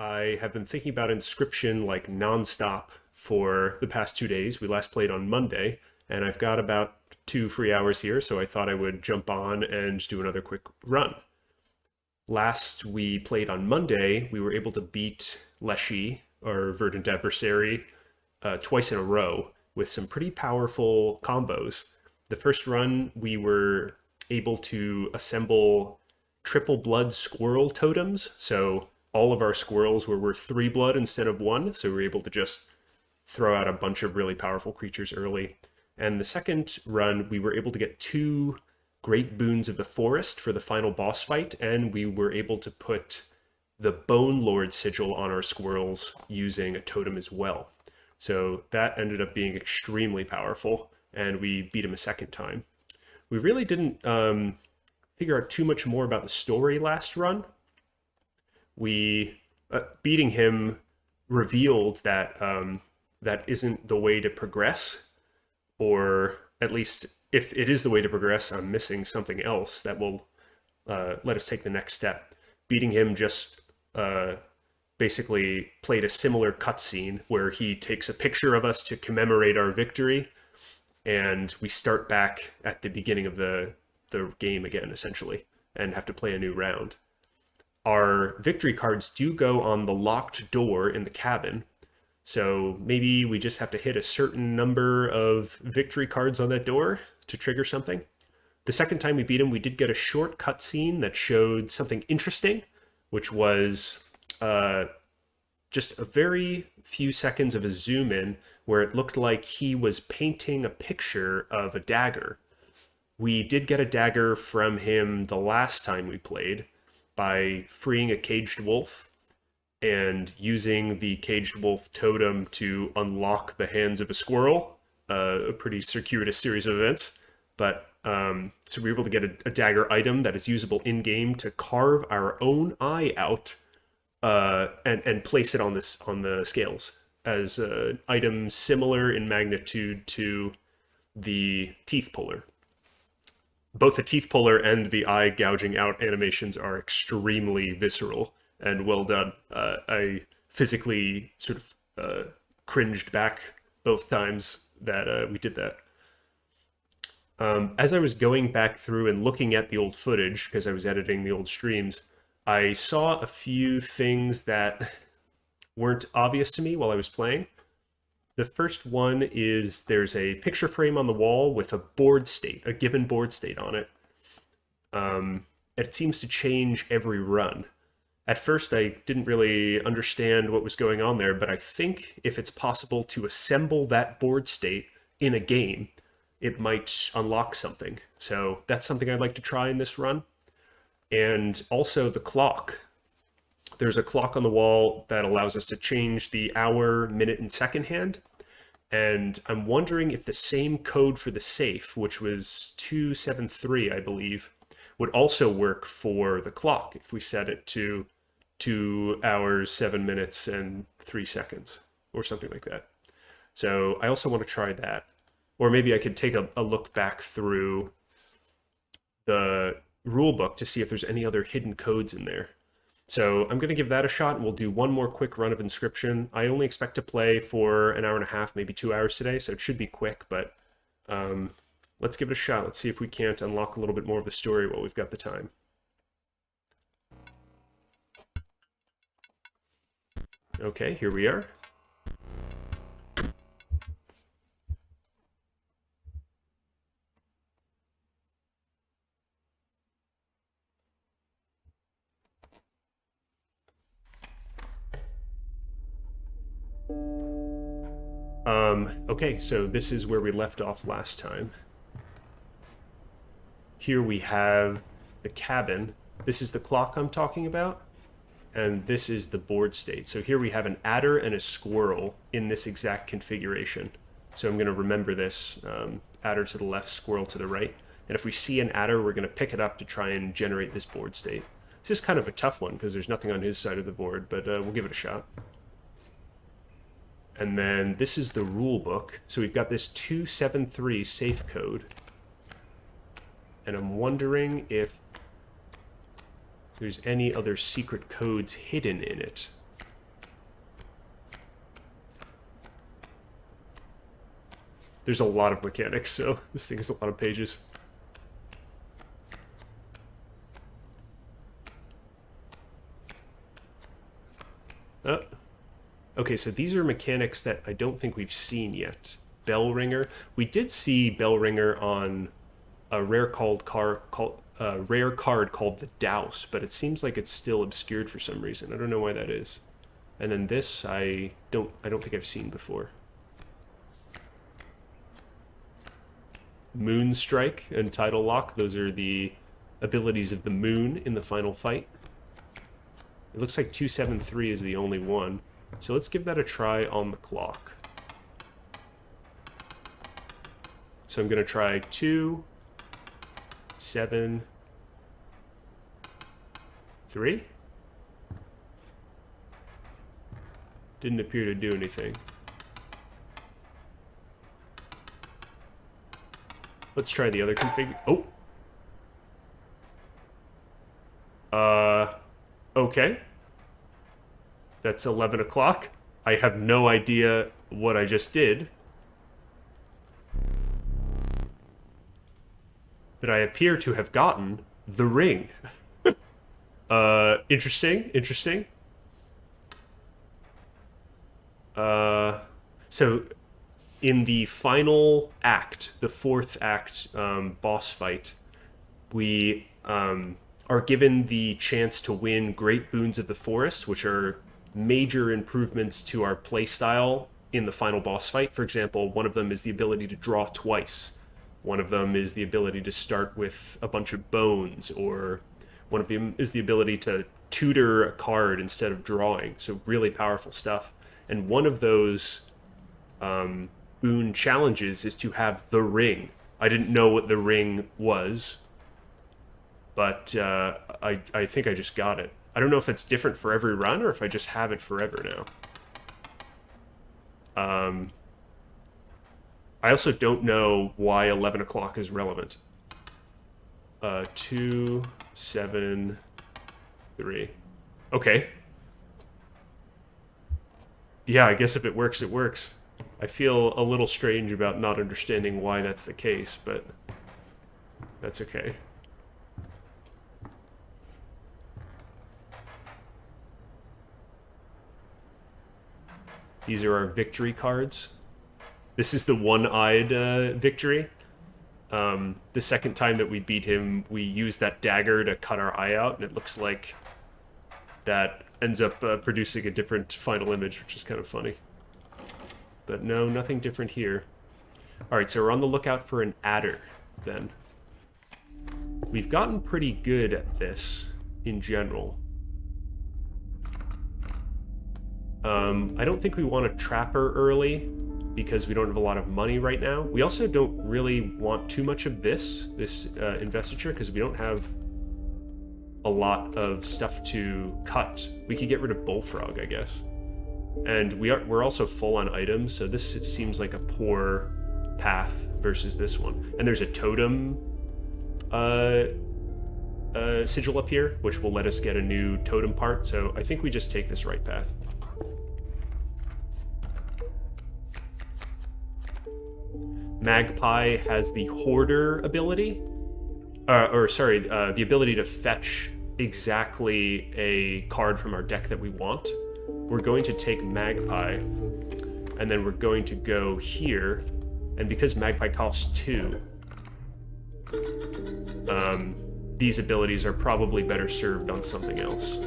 I have been thinking about Inscryption like nonstop for the past 2 days. We last played on Monday, and I've got about 2 free hours here, so I thought I would jump on and do another quick run. Last we played on Monday, we were able to beat Leshy, our verdant adversary, twice in a row with some pretty powerful combos. The first run, we were able to assemble triple blood squirrel totems, so all of our squirrels were worth 3 blood instead of 1, so we were able to just throw out a bunch of really powerful creatures early. And the second run, we were able to get 2 great boons of the forest for the final boss fight, and we were able to put the Bone Lord sigil on our squirrels using a totem as well. So that ended up being extremely powerful, and we beat him a second time. We really didn't figure out too much more about the story last run. We beating him revealed that that isn't the way to progress, or at least if it is the way to progress, I'm missing something else that will let us take the next step. Beating him just basically played a similar cutscene where he takes a picture of us to commemorate our victory, and we start back at the beginning of the game again, essentially, and have to play a new round. Our victory cards do go on the locked door in the cabin, so maybe we just have to hit a certain number of victory cards on that door to trigger something. The second time we beat him, we did get a short cutscene that showed something interesting, which was just a very few seconds of a zoom in where it looked like he was painting a picture of a dagger. We did get a dagger from him the last time we played by freeing a caged wolf and using the caged wolf totem to unlock the hands of a squirrel. A pretty circuitous series of events. But so we were able to get a dagger item that is usable in-game to carve our own eye out and place it on the scales as an item similar in magnitude to the teeth puller. Both the teeth puller and the eye gouging out animations are extremely visceral and well done. I physically sort of cringed back both times that we did that. As I was going back through and looking at the old footage, because I was editing the old streams, I saw a few things that weren't obvious to me while I was playing. The first one is there's a picture frame on the wall with a board state, a given board state on it. It seems to change every run. At first, I didn't really understand what was going on there, but I think if it's possible to assemble that board state in a game, it might unlock something. So that's something I'd like to try in this run. And also the clock. There's a clock on the wall that allows us to change the hour, minute, and second hand. And I'm wondering if the same code for the safe, which was 273, I believe, would also work for the clock if we set it to 2 hours, 7 minutes, and 3 seconds, or something like that. So I also want to try that. Or maybe I could take a look back through the rule book to see if there's any other hidden codes in there. So I'm going to give that a shot, and we'll do one more quick run of Inscryption. I only expect to play for an hour and a half, maybe 2 hours today, so it should be quick, but let's give it a shot. Let's see if we can't unlock a little bit more of the story while we've got the time. Okay, here we are. Okay, so this is where we left off last time. Here we have the cabin. This is the clock I'm talking about, and this is the board state. So here we have an adder and a squirrel in this exact configuration. So I'm going to remember this, adder to the left, squirrel to the right. And if we see an adder, we're going to pick it up to try and generate this board state. This is kind of a tough one because there's nothing on his side of the board, but we'll give it a shot. And then this is the rule book. So we've got this 273 safe code. And I'm wondering if there's any other secret codes hidden in it. There's a lot of mechanics, so this thing is a lot of pages. Okay, so these are mechanics that I don't think we've seen yet. Bell ringer. We did see bell ringer on a rare card called the Douse, but it seems like it's still obscured for some reason. I don't know why that is. And then this I don't think I've seen before. Moon Strike and Tidal Lock, those are the abilities of the moon in the final fight. It looks like 273 is the only one. So let's give that a try on the clock. So I'm going to try 2, 7, 3. Didn't appear to do anything. Let's try the other config. Oh! Okay. That's 11 o'clock. I have no idea what I just did. But I appear to have gotten the ring. Interesting, interesting. So in the final act, the fourth act boss fight, we are given the chance to win Great Boons of the Forest, which are major improvements to our playstyle in the final boss fight. For example, one of them is the ability to draw twice. One of them is the ability to start with a bunch of bones, or one of them is the ability to tutor a card instead of drawing. So really powerful stuff. And one of those boon challenges is to have the ring. I didn't know what the ring was, but I think I just got it. I don't know if it's different for every run or if I just have it forever now. I also don't know why 11 o'clock is relevant. 2, 7, 3. Okay. Yeah, I guess if it works, it works. I feel a little strange about not understanding why that's the case, but that's okay. These are our victory cards. This is the one-eyed victory. The second time that we beat him, we used that dagger to cut our eye out, and it looks like that ends up producing a different final image, which is kind of funny. But no, nothing different here. Alright, so we're on the lookout for an adder, then. We've gotten pretty good at this, in general. I don't think we want to trap her early, because we don't have a lot of money right now. We also don't really want too much of this investiture, because we don't have a lot of stuff to cut. We could get rid of Bullfrog, I guess. And we're also full on items, so this seems like a poor path versus this one. And there's a totem sigil up here, which will let us get a new totem part, so I think we just take this right path. Magpie has the Hoarder ability, the ability to fetch exactly a card from our deck that we want. We're going to take Magpie, and then we're going to go here, and because Magpie costs 2, these abilities are probably better served on something else.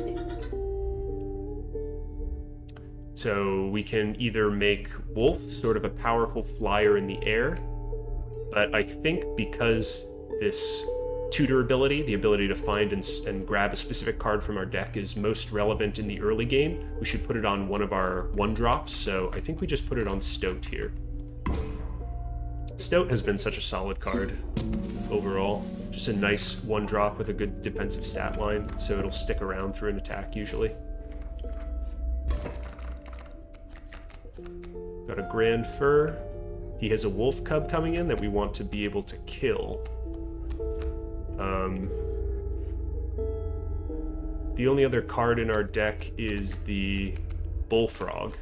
So we can either make Wolf sort of a powerful flyer in the air, but I think because this tutor ability, the ability to find and grab a specific card from our deck, is most relevant in the early game, we should put it on one of our 1-drops, so I think we just put it on Stoat here. Stoat has been such a solid card overall. Just a nice 1-drop with a good defensive stat line, so it'll stick around for an attack usually. Got a Grand Fur. He has a wolf cub coming in that we want to be able to kill. The only other card in our deck is the Bullfrog,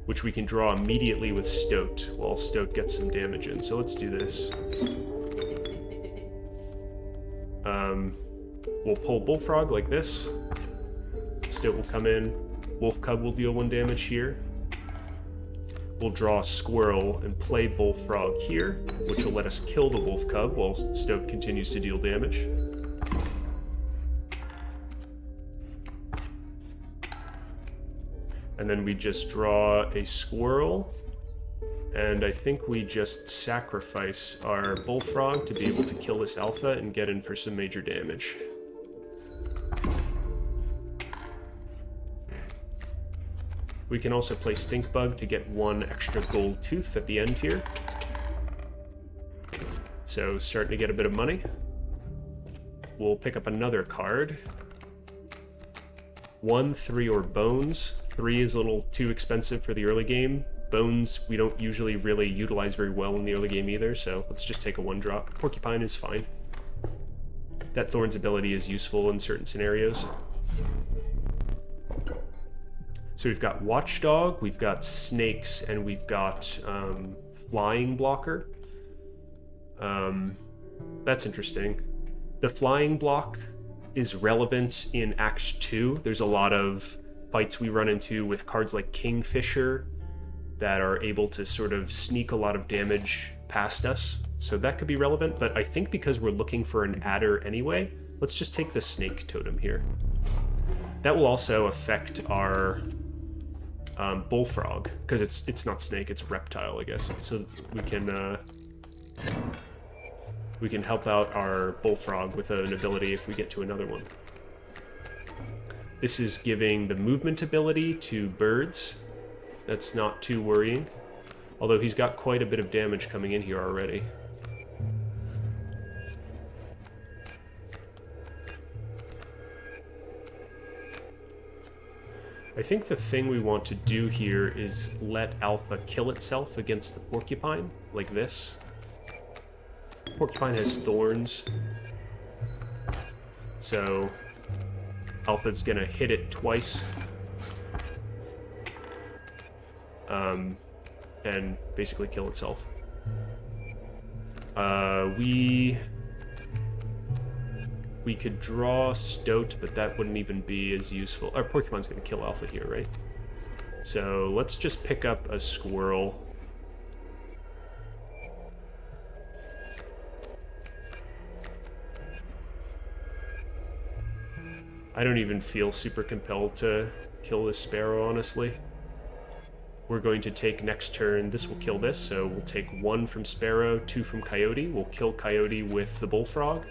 which we can draw immediately with Stoat, while Stoat gets some damage in. So let's do this. We'll pull Bullfrog like this. Stoat will come in. Wolf Cub will deal 1 damage here. We'll draw a Squirrel and play Bullfrog here, which will let us kill the Wolf Cub while Stoat continues to deal damage. And then we just draw a Squirrel, and I think we just sacrifice our Bullfrog to be able to kill this Alpha and get in for some major damage. We can also play Stinkbug to get 1 extra gold tooth at the end here. So starting to get a bit of money. We'll pick up another card. 1, 3, or Bones. 3 is a little too expensive for the early game. Bones we don't usually really utilize very well in the early game either, so let's just take a 1-drop. Porcupine is fine. That Thorn's ability is useful in certain scenarios. So we've got Watchdog, we've got Snakes, and we've got Flying Blocker. That's interesting. The Flying Block is relevant in Act 2. There's a lot of fights we run into with cards like Kingfisher that are able to sort of sneak a lot of damage past us. So that could be relevant, but I think because we're looking for an adder anyway, let's just take the Snake Totem here. That will also affect our Bullfrog, because it's not snake, it's reptile, I guess. So we can help out our Bullfrog with an ability if we get to another one. This is giving the movement ability to birds. That's not too worrying, although he's got quite a bit of damage coming in here already. I think the thing we want to do here is let Alpha kill itself against the Porcupine, like this. Porcupine has thorns, so Alpha's gonna hit it twice, and basically kill itself. We could draw Stoat, but that wouldn't even be as useful. Our Porcupine's gonna kill Alpha here, right? So let's just pick up a Squirrel. I don't even feel super compelled to kill this Sparrow, honestly. We're going to take next turn, this will kill this, so we'll take 1 from Sparrow, 2 from Coyote. We'll kill Coyote with the Bullfrog.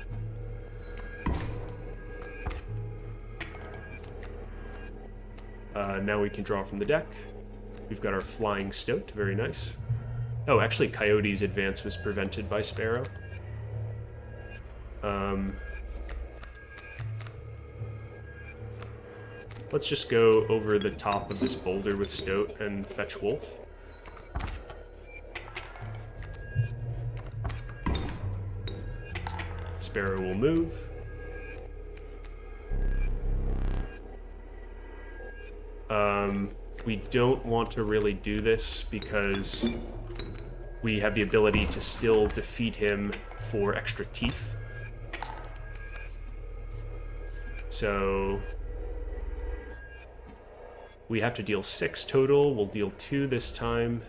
Now we can draw from the deck. We've got our Flying Stoat, very nice. Oh, actually Coyote's advance was prevented by Sparrow. Let's just go over the top of this boulder with Stoat and fetch Wolf. Sparrow will move. We don't want to really do this because we have the ability to still defeat him for extra teeth. So we have to deal 6 total. We'll deal 2 this time.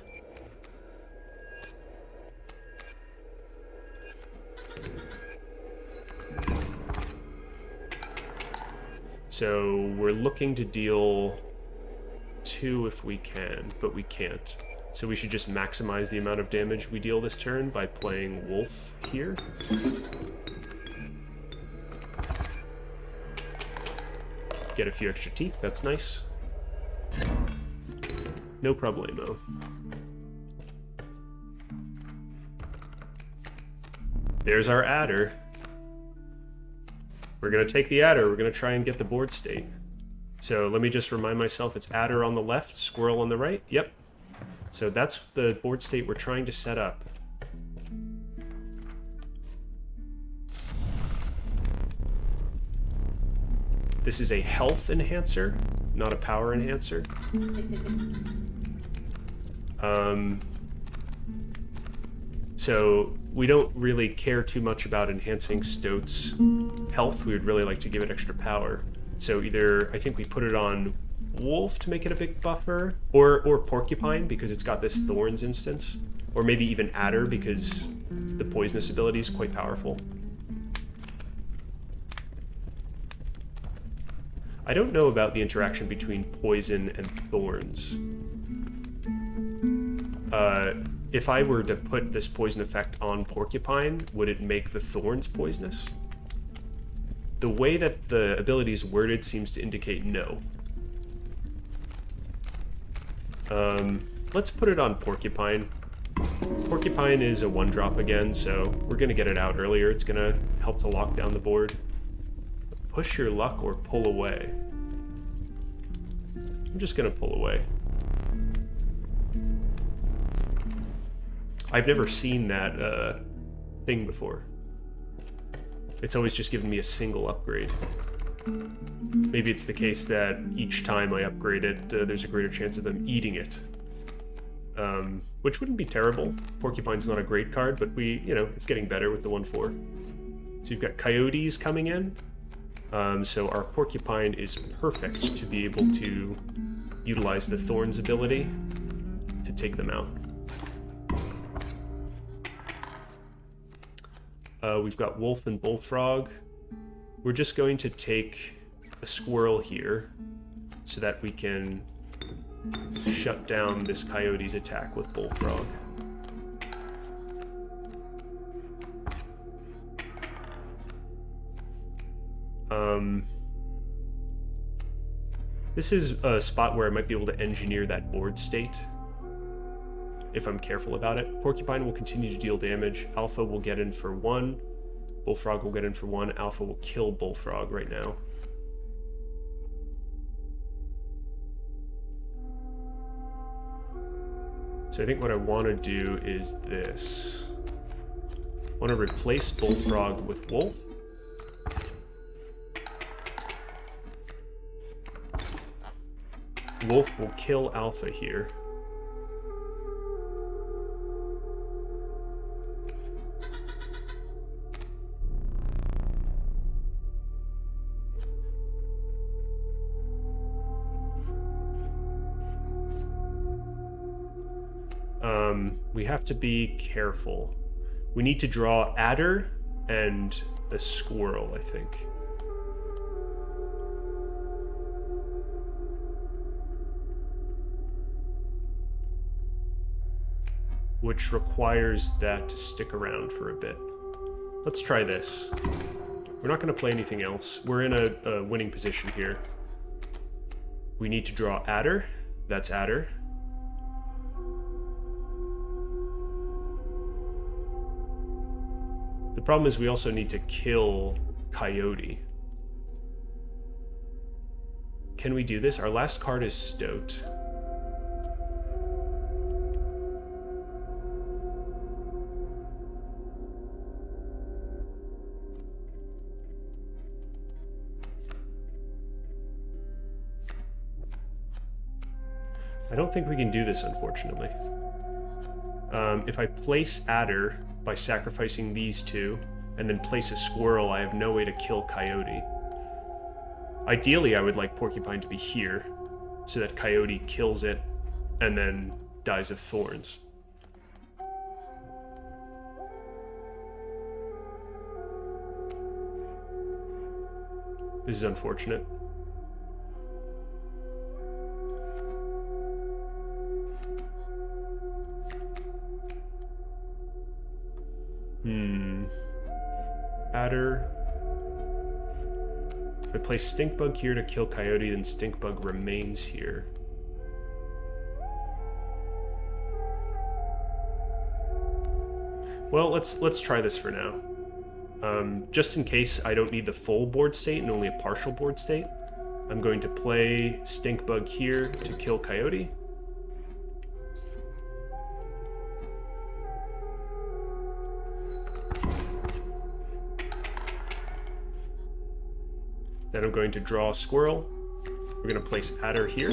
So we're looking to deal 2 if we can, but we can't. So we should just maximize the amount of damage we deal this turn by playing Wolf here. Get a few extra teeth, that's nice. No problemo. There's our adder. We're gonna take the adder, we're gonna try and get the board state. So let me just remind myself, it's adder on the left, squirrel on the right. Yep. So that's the board state we're trying to set up. This is a health enhancer, not a power enhancer. So we don't really care too much about enhancing Stoat's health. We would really like to give it extra power. So either, I think we put it on Wolf to make it a big buffer, or Porcupine because it's got this Thorns instance, or maybe even Adder because the poisonous ability is quite powerful. I don't know about the interaction between poison and thorns. If I were to put this poison effect on Porcupine, would it make the thorns poisonous? The way that the ability is worded seems to indicate no. Let's put it on Porcupine. Porcupine is a 1-drop again, so we're going to get it out earlier. It's going to help to lock down the board. Push your luck or pull away. I'm just going to pull away. I've never seen that thing before. It's always just given me a single upgrade. Maybe it's the case that each time I upgrade it, there's a greater chance of them eating it. Which wouldn't be terrible. Porcupine's not a great card, but it's getting better with the 1/4. So you've got Coyotes coming in. So our Porcupine is perfect to be able to utilize the Thorns ability to take them out. We've got Wolf and Bullfrog. We're just going to take a Squirrel here so that we can shut down this Coyote's attack with Bullfrog. This is a spot where I might be able to engineer that board state if I'm careful about it. Porcupine will continue to deal damage. Alpha will get in for 1. Bullfrog will get in for 1. Alpha will kill Bullfrog right now. So I think what I want to do is this. I want to replace Bullfrog with Wolf. Wolf will kill Alpha here. We have to be careful. We need to draw Adder and a Squirrel, I think. Which requires that to stick around for a bit. Let's try this. We're not going to play anything else. We're in a winning position here. We need to draw Adder. That's Adder. The problem is we also need to kill Coyote. Can we do this? Our last card is Stoat. I don't think we can do this, unfortunately. If I place Adder by sacrificing these two, and then place a Squirrel, I have no way to kill Coyote. Ideally, I would like Porcupine to be here, so that Coyote kills it, and then dies of thorns. This is unfortunate. Adder. If I place Stinkbug here to kill Coyote, then Stinkbug remains here. Well, let's try this for now. Just in case I don't need the full board state and only a partial board state, I'm going to play Stinkbug here to kill Coyote. Then I'm going to draw a Squirrel. We're going to place Adder here.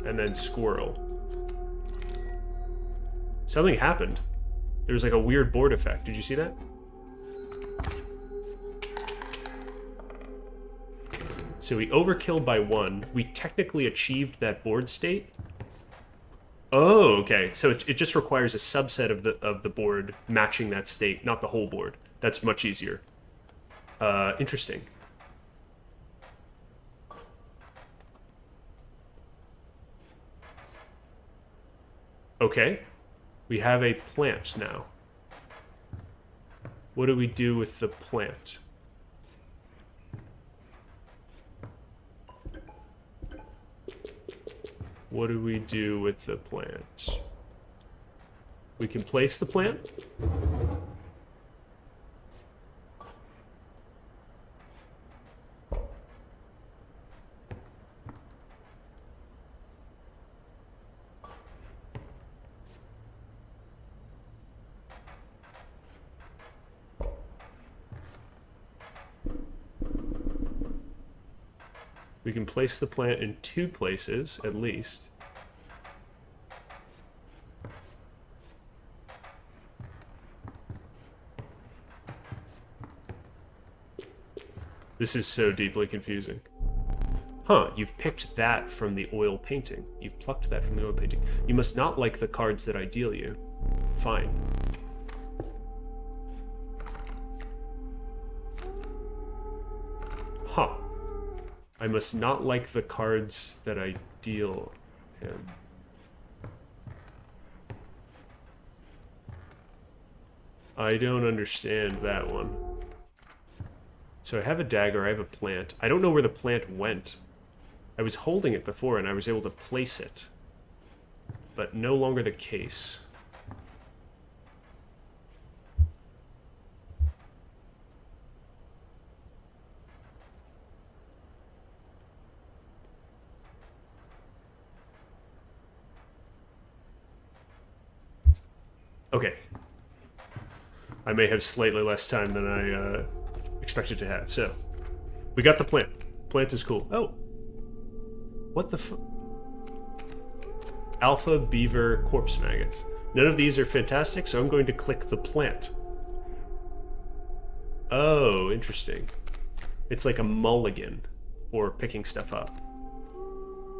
And then Squirrel. Something happened. There was like a weird board effect. Did you see that? So we overkilled by 1. We technically achieved that board state. Oh, okay. So it just requires a subset of the board matching that state, not the whole board. That's much easier. Interesting. Okay. We have a plant now. What do we do with the plant? What do we do with the plant? We can place the plant. We can place the plant in 2 places, at least. This is so deeply confusing. Huh, you've picked that from the oil painting. You've plucked that from the oil painting. You must not like the cards that I deal you. Fine. Huh. I must not like the cards that I deal him. I don't understand that one. So I have a dagger, I have a plant. I don't know where the plant went. I was holding it before and I was able to place it. But no longer the case. Okay. I may have slightly less time than I expected to have. So, we got the plant. Plant is cool. Oh. What the Alpha Beaver Corpse Maggots. None of these are fantastic, so I'm going to click the plant. Oh, interesting. It's like a mulligan for picking stuff up.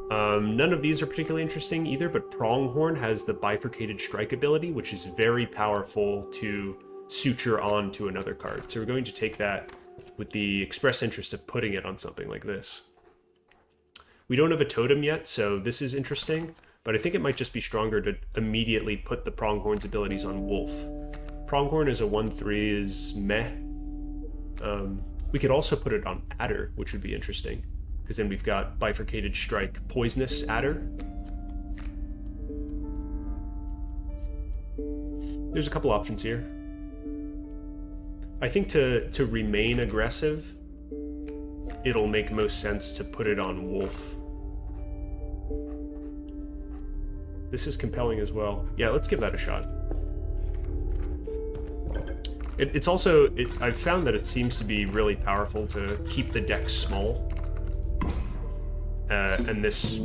None of these are particularly interesting either, but Pronghorn has the bifurcated strike ability, which is very powerful to suture onto another card. So we're going to take that with the express interest of putting it on something like this. We don't have a totem yet, so this is interesting, but I think it might just be stronger to immediately put the Pronghorn's abilities on Wolf. Pronghorn is a 1/3, is meh. We could also put it on Adder, which would be interesting, because then we've got bifurcated strike, poisonous Adder. There's a couple options here. I think to remain aggressive, it'll make most sense to put it on Wolf. This is compelling as well. Yeah, let's give that a shot. It's also, I've found that it seems to be really powerful to keep the deck small. And this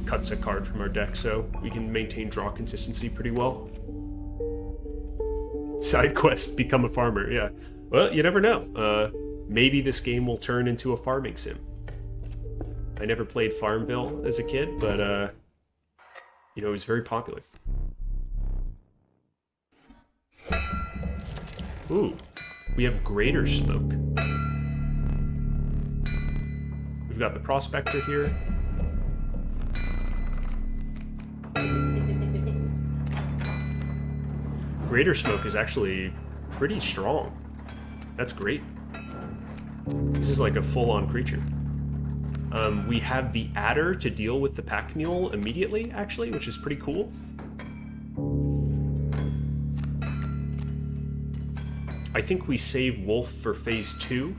cuts a card from our deck, so we can maintain draw consistency pretty well. Side quest, become a farmer, yeah. Well, you never know. Maybe this game will turn into a farming sim. I never played Farmville as a kid, but, you know, it was very popular. Ooh, we have Greater Smoke. We've got the Prospector here. Greater Smoke is actually pretty strong. That's great. This is like a full-on creature. We have the Adder to deal with the Pack Mule immediately, actually, which is pretty cool. I think we save Wolf for phase 2.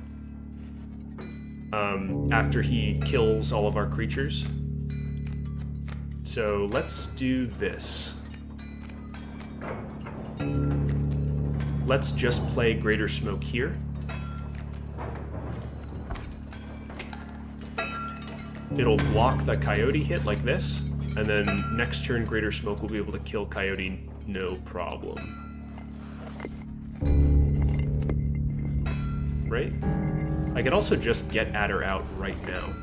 After he kills all of our creatures. So let's do this. Let's just play Greater Smoke here. It'll block the Coyote hit like this, and then next turn Greater Smoke will be able to kill Coyote no problem. Right? I could also just get Adder out right now.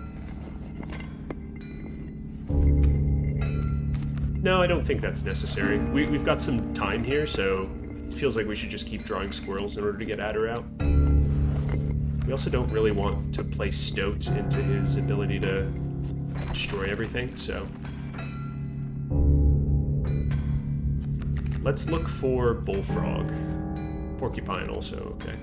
No, I don't think that's necessary. We've got some time here, so it feels like we should just keep drawing squirrels in order to get Adder out. We also don't really want to play Stoat into his ability to destroy everything, so... Let's look for Bullfrog. Porcupine also, okay.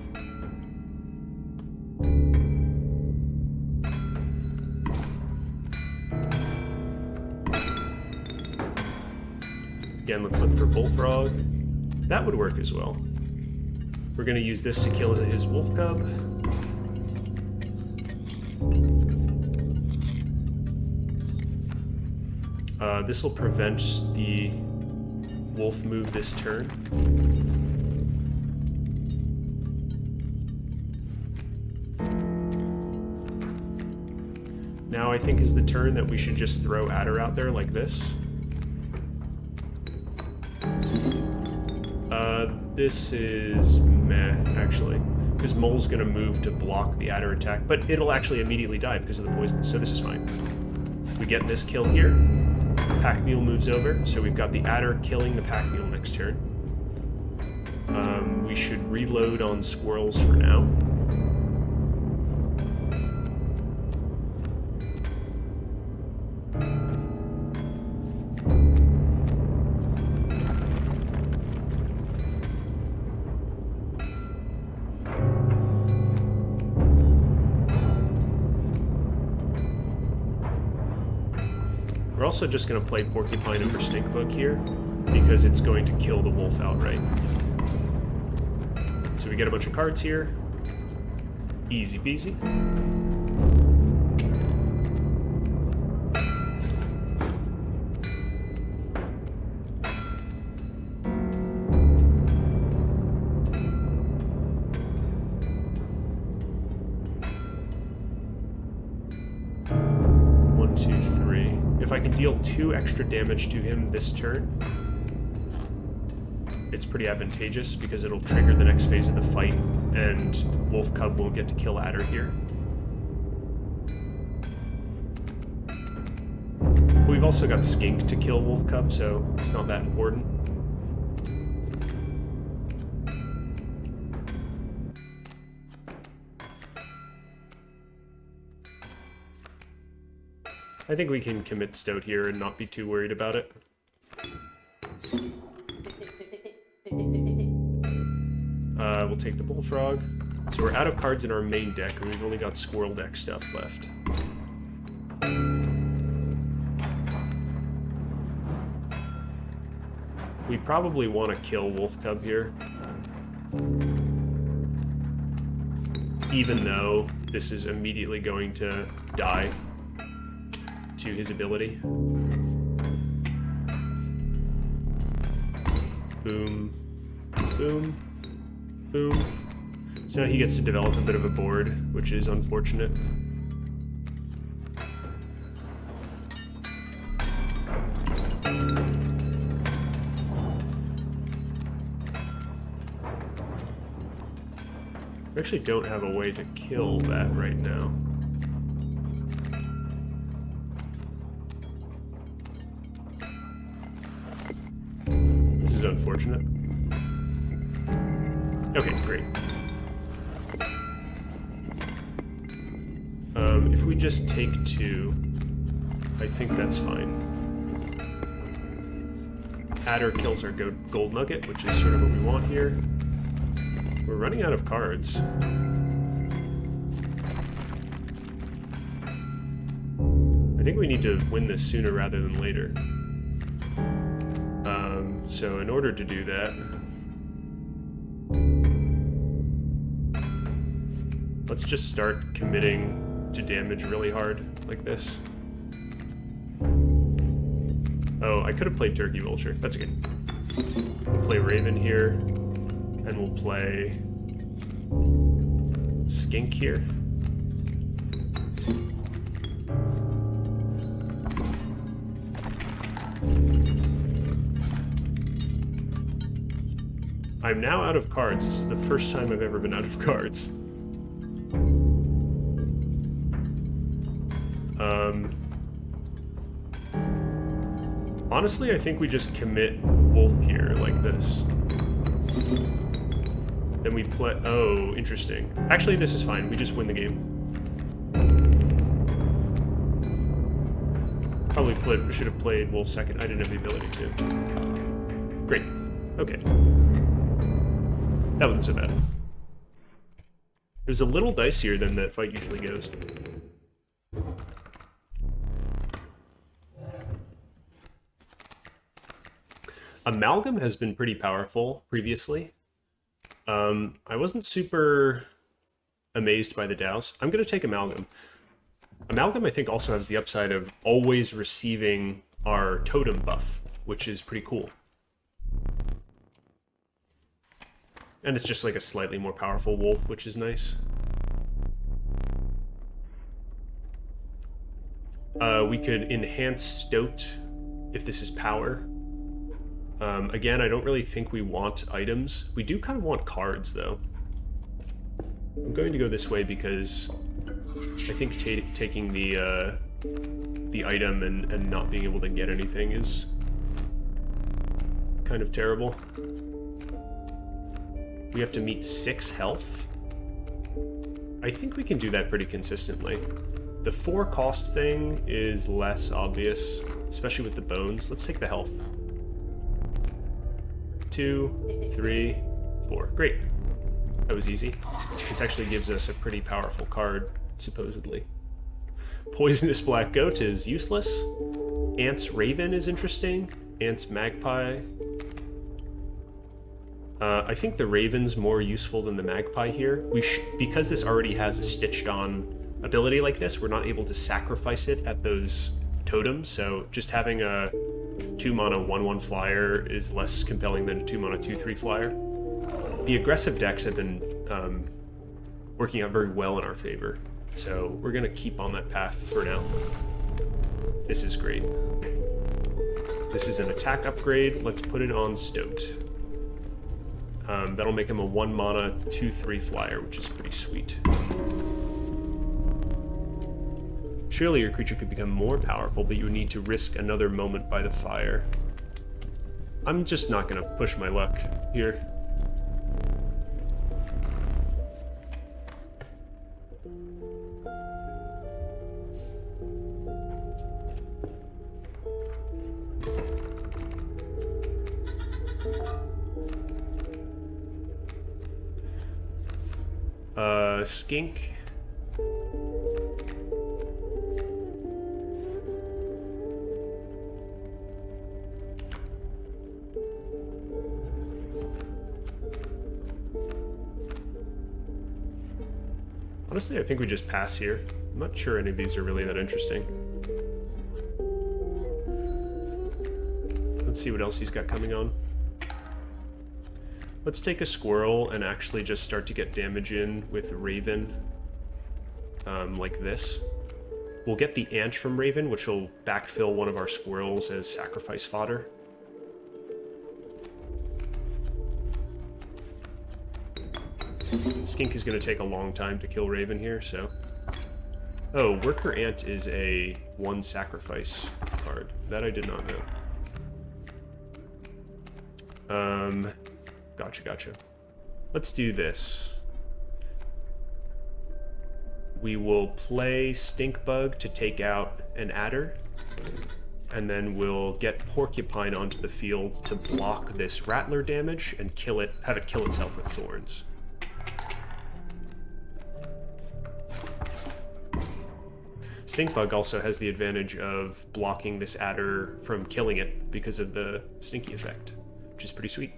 Again, let's look for Bullfrog. That would work as well. We're going to use this to kill his wolf cub. This will prevent the wolf move this turn. Now I think is the turn that we should just throw Adder out there like this. This is meh, actually, because Mole's going to move to block the Adder attack, but it'll actually immediately die because of the poison, so this is fine. We get this kill here. Pack Mule moves over, so we've got the Adder killing the Pack Mule next turn. We should reload on squirrels for now. We're also just going to play Porcupine over Stinkbug here, because it's going to kill the wolf outright. So we get a bunch of cards here. Easy peasy. If I can deal 2 extra damage to him this turn, it's pretty advantageous because it'll trigger the next phase of the fight, and Wolf Cub won't get to kill Adder here. We've also got Skink to kill Wolf Cub, so it's not that important. I think we can commit Stoat here and not be too worried about it. We'll take the Bullfrog. So we're out of cards in our main deck, and we've only got Squirrel deck stuff left. We probably want to kill Wolf Cub here. Even though this is immediately going to die to his ability. Boom. Boom. Boom. So now he gets to develop a bit of a board, which is unfortunate. We actually don't have a way to kill that right now. This is unfortunate. Okay, great. If we just take 2, I think that's fine. Adder kills our gold nugget, which is sort of what we want here. We're running out of cards. I think we need to win this sooner rather than later. So in order to do that, let's just start committing to damage really hard, like this. Oh, I could have played Turkey Vulture. That's okay. We'll play Raven here, and we'll play Skink here. I'm now out of cards. This is the first time I've ever been out of cards. Honestly, I think we just commit wolf here like this. Then we play... Oh, interesting. Actually, this is fine. We just win the game. Probably should have played wolf second. I didn't have the ability to. Great. Okay. That wasn't so bad. It was a little dicier than that fight usually goes. Amalgam has been pretty powerful previously. I wasn't super amazed by the Dows. I'm going to take Amalgam. Amalgam, I think, also has the upside of always receiving our totem buff, which is pretty cool. And it's just like a slightly more powerful wolf, which is nice. We could enhance Stoat if this is power. Again, I don't really think we want items. We do kind of want cards, though. I'm going to go this way because I think taking the item and not being able to get anything is kind of terrible. We have to meet 6 health. I think we can do that pretty consistently. The 4 cost thing is less obvious, especially with the bones. Let's take the health. 2, 3, 4. Great. That was easy. This actually gives us a pretty powerful card, supposedly. Poisonous Black Goat is useless. Ant's Raven is interesting. Ant's Magpie. I think the Raven's more useful than the Magpie here. Because this already has a stitched-on ability like this, we're not able to sacrifice it at those totems, so just having a 2-mana 1/1 flyer is less compelling than a 2-mana 2/3 flyer. The aggressive decks have been working out very well in our favor, so we're going to keep on that path for now. This is great. This is an attack upgrade. Let's put it on Stoat. That'll make him a 1-mana 2/3 flyer, which is pretty sweet. Surely your creature could become more powerful, but you would need to risk another moment by the fire. I'm just not going to push my luck here. Skink. Honestly, I think we just pass here. I'm not sure any of these are really that interesting. Let's see what else he's got coming on. Let's take a squirrel and actually just start to get damage in with Raven, like this. We'll get the ant from Raven, which will backfill one of our squirrels as sacrifice fodder. Skink is going to take a long time to kill Raven here, so... Oh, Worker Ant is a 1 sacrifice card. That I did not know. Gotcha. Let's do this. We will play Stinkbug to take out an adder, and then we'll get Porcupine onto the field to block this Rattler damage and kill it, have it kill itself with thorns. Stinkbug also has the advantage of blocking this adder from killing it because of the stinky effect, which is pretty sweet.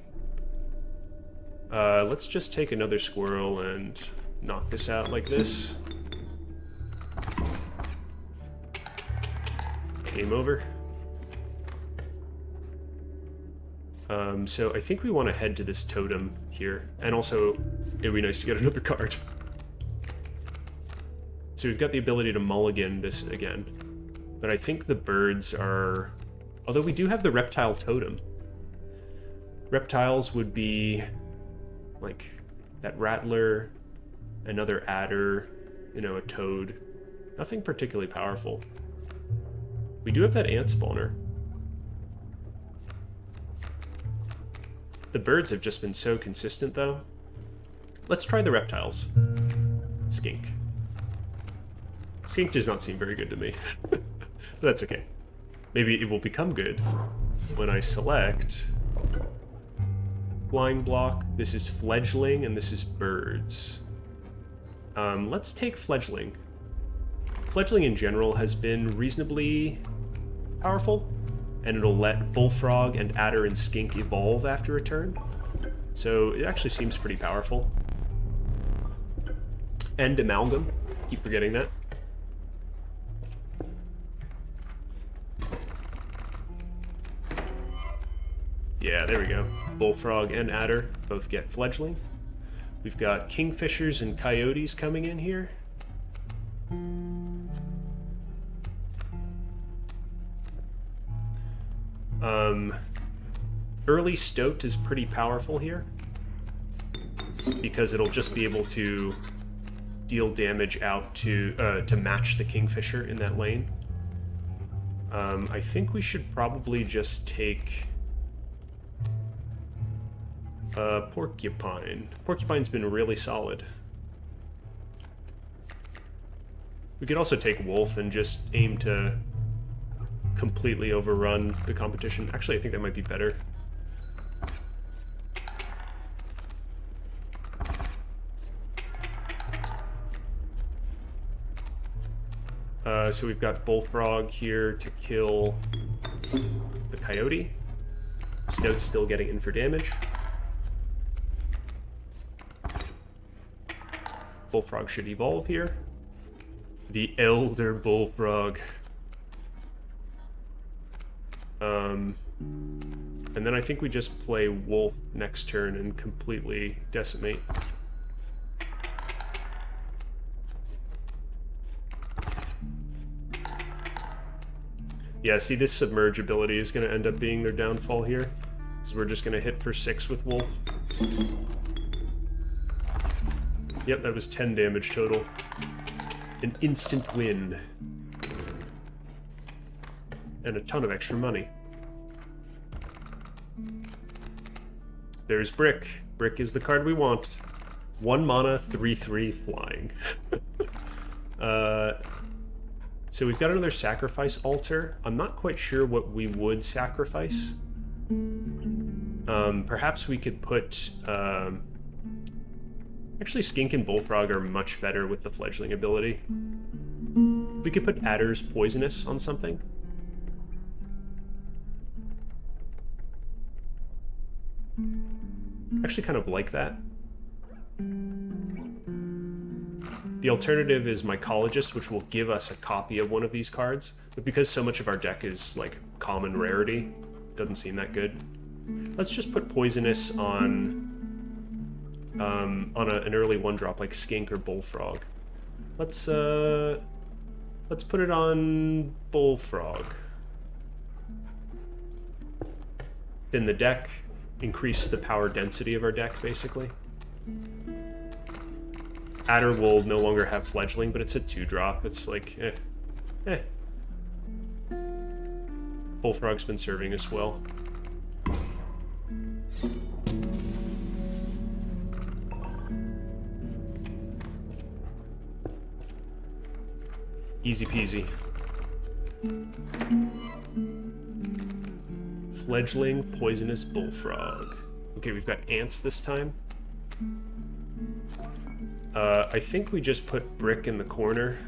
Let's just take another squirrel and knock this out like this. Game over. So I think we want to head to this totem here, and also it would be nice to get another card. So we've got the ability to mulligan this again, but I think the birds are... Although we do have the reptile totem. Reptiles would be Like that rattler, another adder, you know, a toad. Nothing particularly powerful. We do have that ant spawner. The birds have just been so consistent, though. Let's try the reptiles. Skink. Skink does not seem very good to me. But that's okay. Maybe it will become good when I select flying block. This is fledgling, and this is birds. Let's take fledgling. Fledgling in general has been reasonably powerful, and it'll let bullfrog and adder and skink evolve after a turn. So it actually seems pretty powerful. And amalgam. Keep forgetting that. Yeah, there we go. Bullfrog and adder both get fledgling. We've got kingfishers and coyotes coming in here. Early stoat is pretty powerful here because it'll just be able to deal damage out to match the kingfisher in that lane. I think we should probably just take porcupine. Porcupine's been really solid. We could also take wolf and just aim to completely overrun the competition. Actually, I think that might be better. So we've got bullfrog here to kill the coyote. Stoat's still getting in for damage. Bullfrog should evolve here. The elder bullfrog. And then I think we just play wolf next turn and completely decimate. Yeah, see, this submerge ability is going to end up being their downfall here, because we're just going to hit for 6 with wolf. Yep, that was 10 damage total. An instant win. And a ton of extra money. There's Brick. Brick is the card we want. 1 mana, 3/3 flying. So we've got another sacrifice altar. I'm not quite sure what we would sacrifice. Perhaps we could put... Actually, Skink and Bullfrog are much better with the fledgling ability. We could put Adder's Poisonous on something. Actually kind of like that. The alternative is Mycologist, which will give us a copy of one of these cards, but because so much of our deck is like common rarity, doesn't seem that good. Let's just put Poisonous on an early 1-drop like Skink or Bullfrog. Let's put it on Bullfrog. Thin the deck, increase the power density of our deck, basically. Adder will no longer have fledgling, but it's a 2-drop. It's like, eh. Bullfrog's been serving us well. Easy peasy. Fledgling, Poisonous, Bullfrog. Okay, we've got ants this time. I think we just put Brick in the corner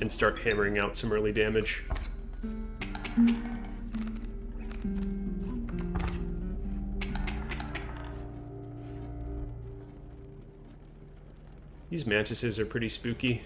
and start hammering out some early damage. These mantises are pretty spooky.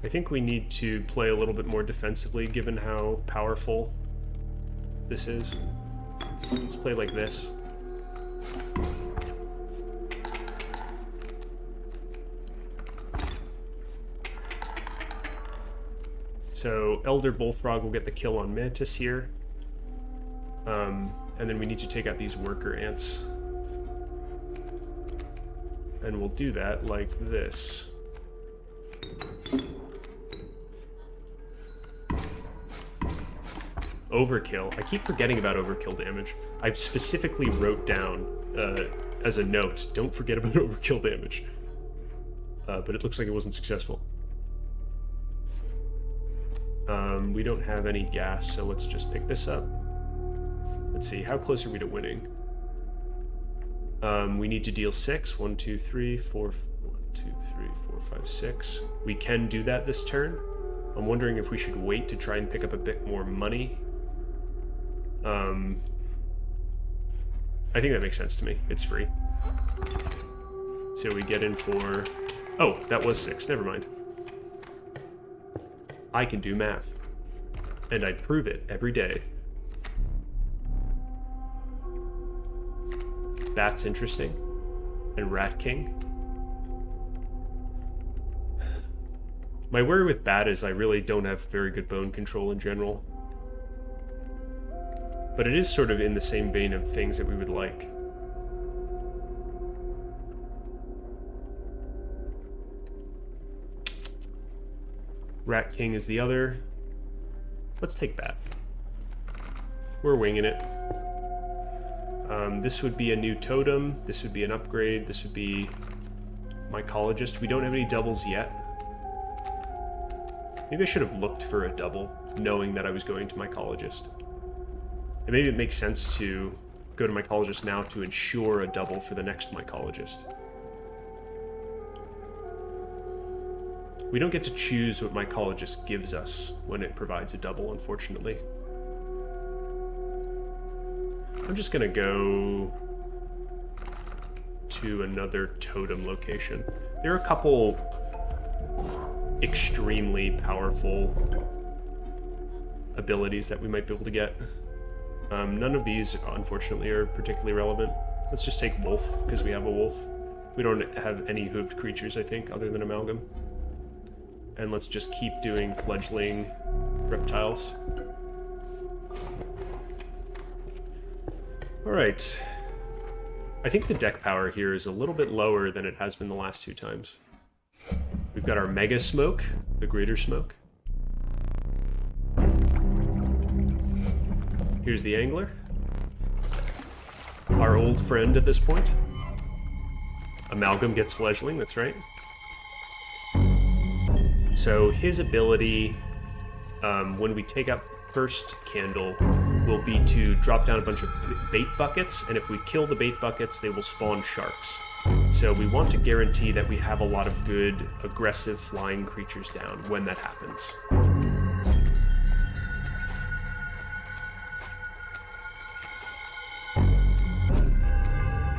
I think we need to play a little bit more defensively given how powerful this is. Let's play like this. So Elder Bullfrog will get the kill on Mantis here. And then we need to take out these worker ants. And we'll do that like this. Overkill. I keep forgetting about overkill damage. I specifically wrote down as a note, don't forget about overkill damage. But it looks like it wasn't successful. We don't have any gas, so let's just pick this up. Let's see, how close are we to winning? We need to deal 6. 1, 2, 3, 4. 1, 2, 3, 4, 5, 6. We can do that this turn. I'm wondering if we should wait to try and pick up a bit more money. I think that makes sense to me. It's free. So we get in for... Oh, that was 6. Never mind. I can do math. And I prove it every day. That's interesting. And Rat King. My worry with Bat is I really don't have very good bone control in general. But it is sort of in the same vein of things that we would like. Rat King is the other. Let's take Bat. We're winging it. This would be a new totem. This would be an upgrade. This would be mycologist. We don't have any doubles yet. Maybe I should have looked for a double, knowing that I was going to mycologist. And maybe it makes sense to go to mycologist now to ensure a double for the next mycologist. We don't get to choose what mycologist gives us when it provides a double, unfortunately. I'm just gonna go to another totem location. There are a couple extremely powerful abilities that we might be able to get. None of these, unfortunately, are particularly relevant. Let's just take Wolf, because we have a Wolf. We don't have any hooved creatures, I think, other than Amalgam. And let's just keep doing fledgling reptiles. Alright. I think the deck power here is a little bit lower than it has been the last 2 times. We've got our Mega Smoke, the Greater Smoke. Here's the Angler. Our old friend at this point. Amalgam gets fledgling, that's right. So his ability, when we take out first candle, will be to drop down a bunch of bait buckets, and if we kill the bait buckets, they will spawn sharks. So we want to guarantee that we have a lot of good, aggressive flying creatures down when that happens.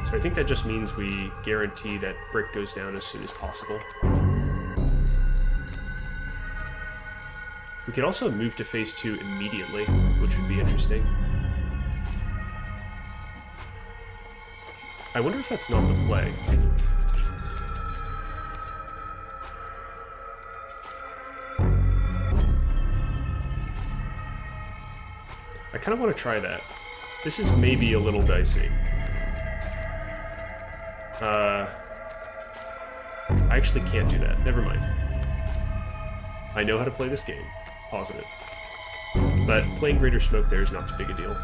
So I think that just means we guarantee that Brick goes down as soon as possible. We could also move to phase 2 immediately, which would be interesting. I wonder if that's not the play. I kind of want to try that. This is maybe a little dicey. I actually can't do that. Never mind. I know how to play this game. Positive. But playing Greater Smoke there is not too big a deal.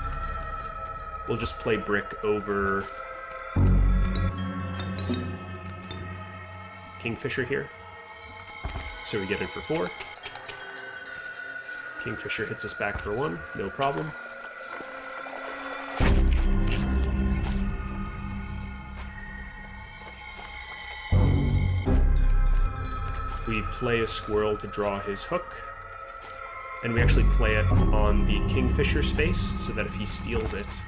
We'll just play Brick over Kingfisher here. So we get in for 4. Kingfisher hits us back for 1, no problem. We play a squirrel to draw his hook. And we actually play it on the Kingfisher space, so that if he steals it,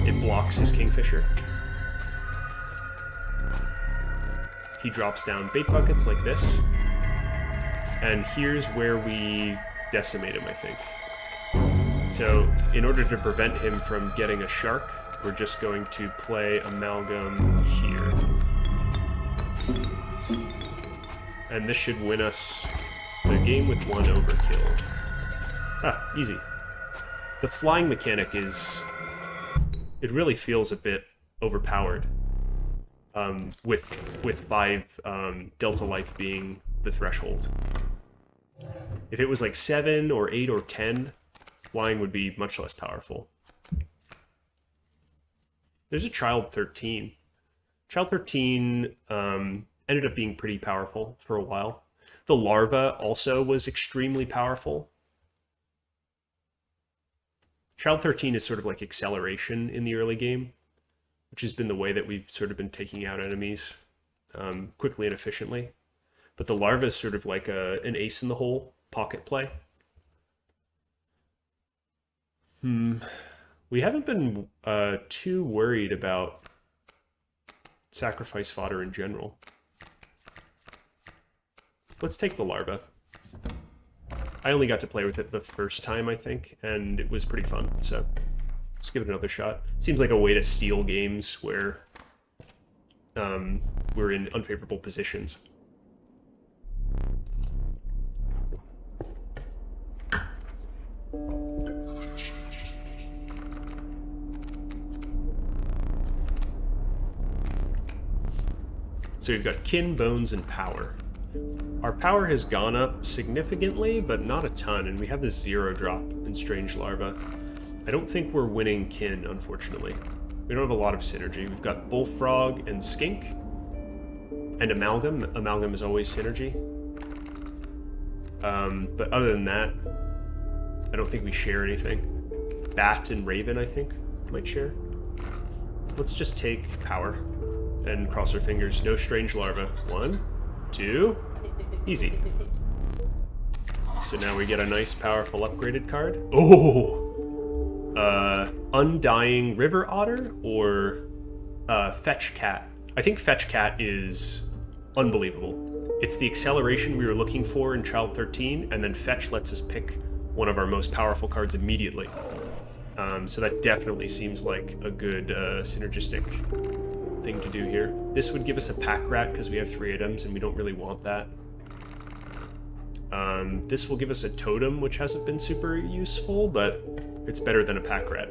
it blocks his Kingfisher. He drops down bait buckets like this. And here's where we decimate him, I think. So, in order to prevent him from getting a shark, we're just going to play Amalgam here. And this should win us the game with 1 overkill. Ah, easy. The flying mechanic is... It really feels a bit overpowered. With 5 Delta Life being the threshold. If it was like 7 or 8 or 10, flying would be much less powerful. There's a Child 13. Child 13 ended up being pretty powerful for a while. The larva also was extremely powerful. Child 13 is sort of like acceleration in the early game, which has been the way that we've sort of been taking out enemies quickly and efficiently. But the larva is sort of like an ace in the hole pocket play. We haven't been too worried about sacrifice fodder in general. Let's take the larva. I only got to play with it the first time, I think, and it was pretty fun, so let's give it another shot. Seems like a way to steal games where we're in unfavorable positions. So we've got kin, bones, and power. Our power has gone up significantly, but not a ton, and we have this 0 drop in Strange Larva. I don't think we're winning kin, unfortunately. We don't have a lot of synergy. We've got Bullfrog and Skink, and Amalgam. Amalgam is always synergy. But other than that, I don't think we share anything. Bat and Raven, I think, might share. Let's just take power and cross our fingers. No Strange Larva. 1, 2, easy. So now we get a nice, powerful upgraded card. Oh! Undying River Otter or Fetch Cat. I think Fetch Cat is unbelievable. It's the acceleration we were looking for in Child 13, and then Fetch lets us pick one of our most powerful cards immediately. So that definitely seems like a good synergistic thing to do here. This would give us a Pack Rat because we have 3 items and we don't really want that. This will give us a Totem, which hasn't been super useful, but it's better than a Pack Rat.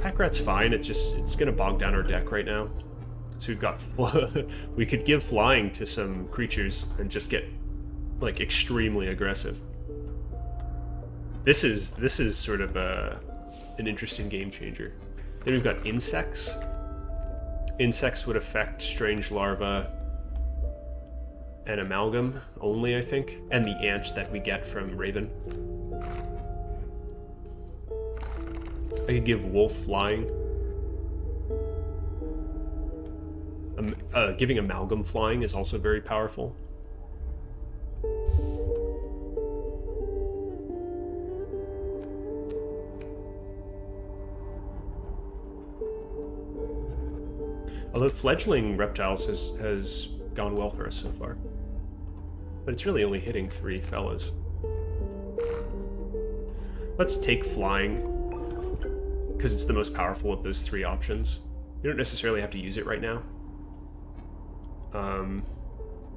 Pack Rat's fine, it's gonna bog down our deck right now. So we've got... we could give flying to some creatures and just get, like, extremely aggressive. This is sort of an interesting game changer. Then we've got Insects. Insects would affect Strange Larva and Amalgam only, I think, and the ant that we get from Raven. I could give Wolf flying. Giving Amalgam flying is also very powerful. Although Fledgling Reptiles has gone well for us so far. But it's really only hitting 3 fellas. Let's take flying, because it's the most powerful of those 3 options. You don't necessarily have to use it right now.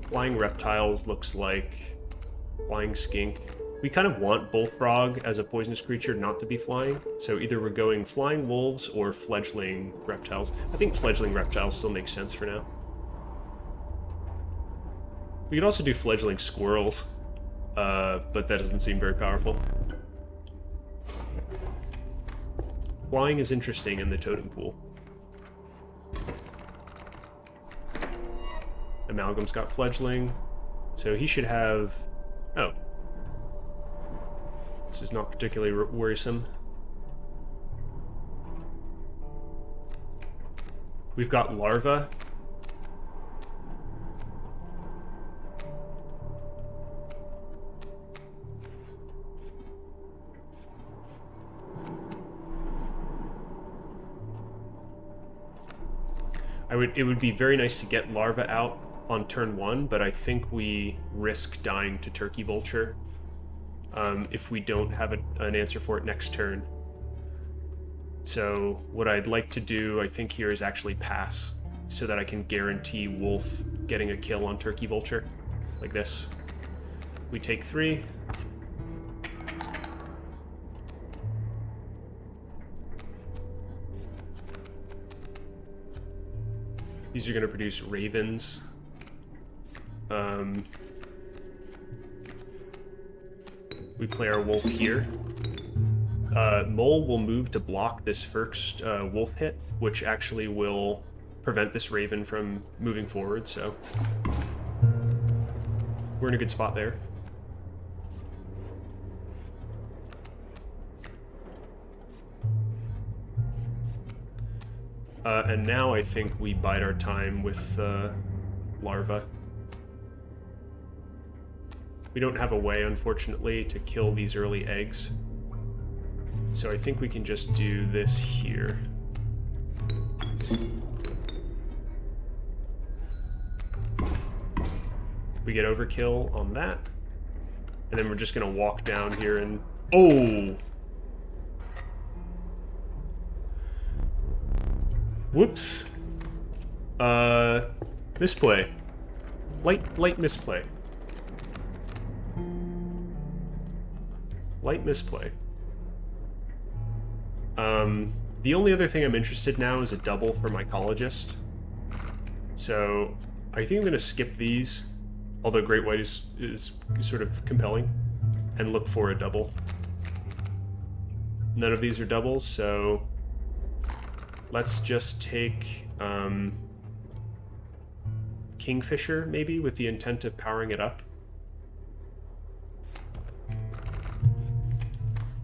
Flying Reptiles looks like Flying Skink. We kind of want Bullfrog as a poisonous creature not to be flying, so either we're going Flying Wolves or Fledgling Reptiles. I think Fledgling Reptiles still makes sense for now. We could also do Fledgling Squirrels, but that doesn't seem very powerful. Flying is interesting in the totem pool. Amalgam's got Fledgling, so he should have... Oh. This is not particularly worrisome. We've got Larva. It would be very nice to get Larva out on turn 1, but I think we risk dying to Turkey Vulture if we don't have an answer for it next turn. So what I'd like to do, I think, here is actually pass, so that I can guarantee Wolf getting a kill on Turkey Vulture, like this. We take 3. These are going to produce ravens. We play our wolf here. Mole will move to block this first wolf hit, which actually will prevent this raven from moving forward, so we're in a good spot there. And now I think we bide our time with larva. We don't have a way, unfortunately, to kill these early eggs. So I think we can just do this here. We get overkill on that. And then we're just going to walk down here and... Oh! Whoops. Misplay. Light misplay. Light misplay. The only other thing I'm interested now is a double for mycologist. So I think I'm going to skip these, although Great White is sort of compelling, and look for a double. None of these are doubles, so let's just take Kingfisher, maybe, with the intent of powering it up.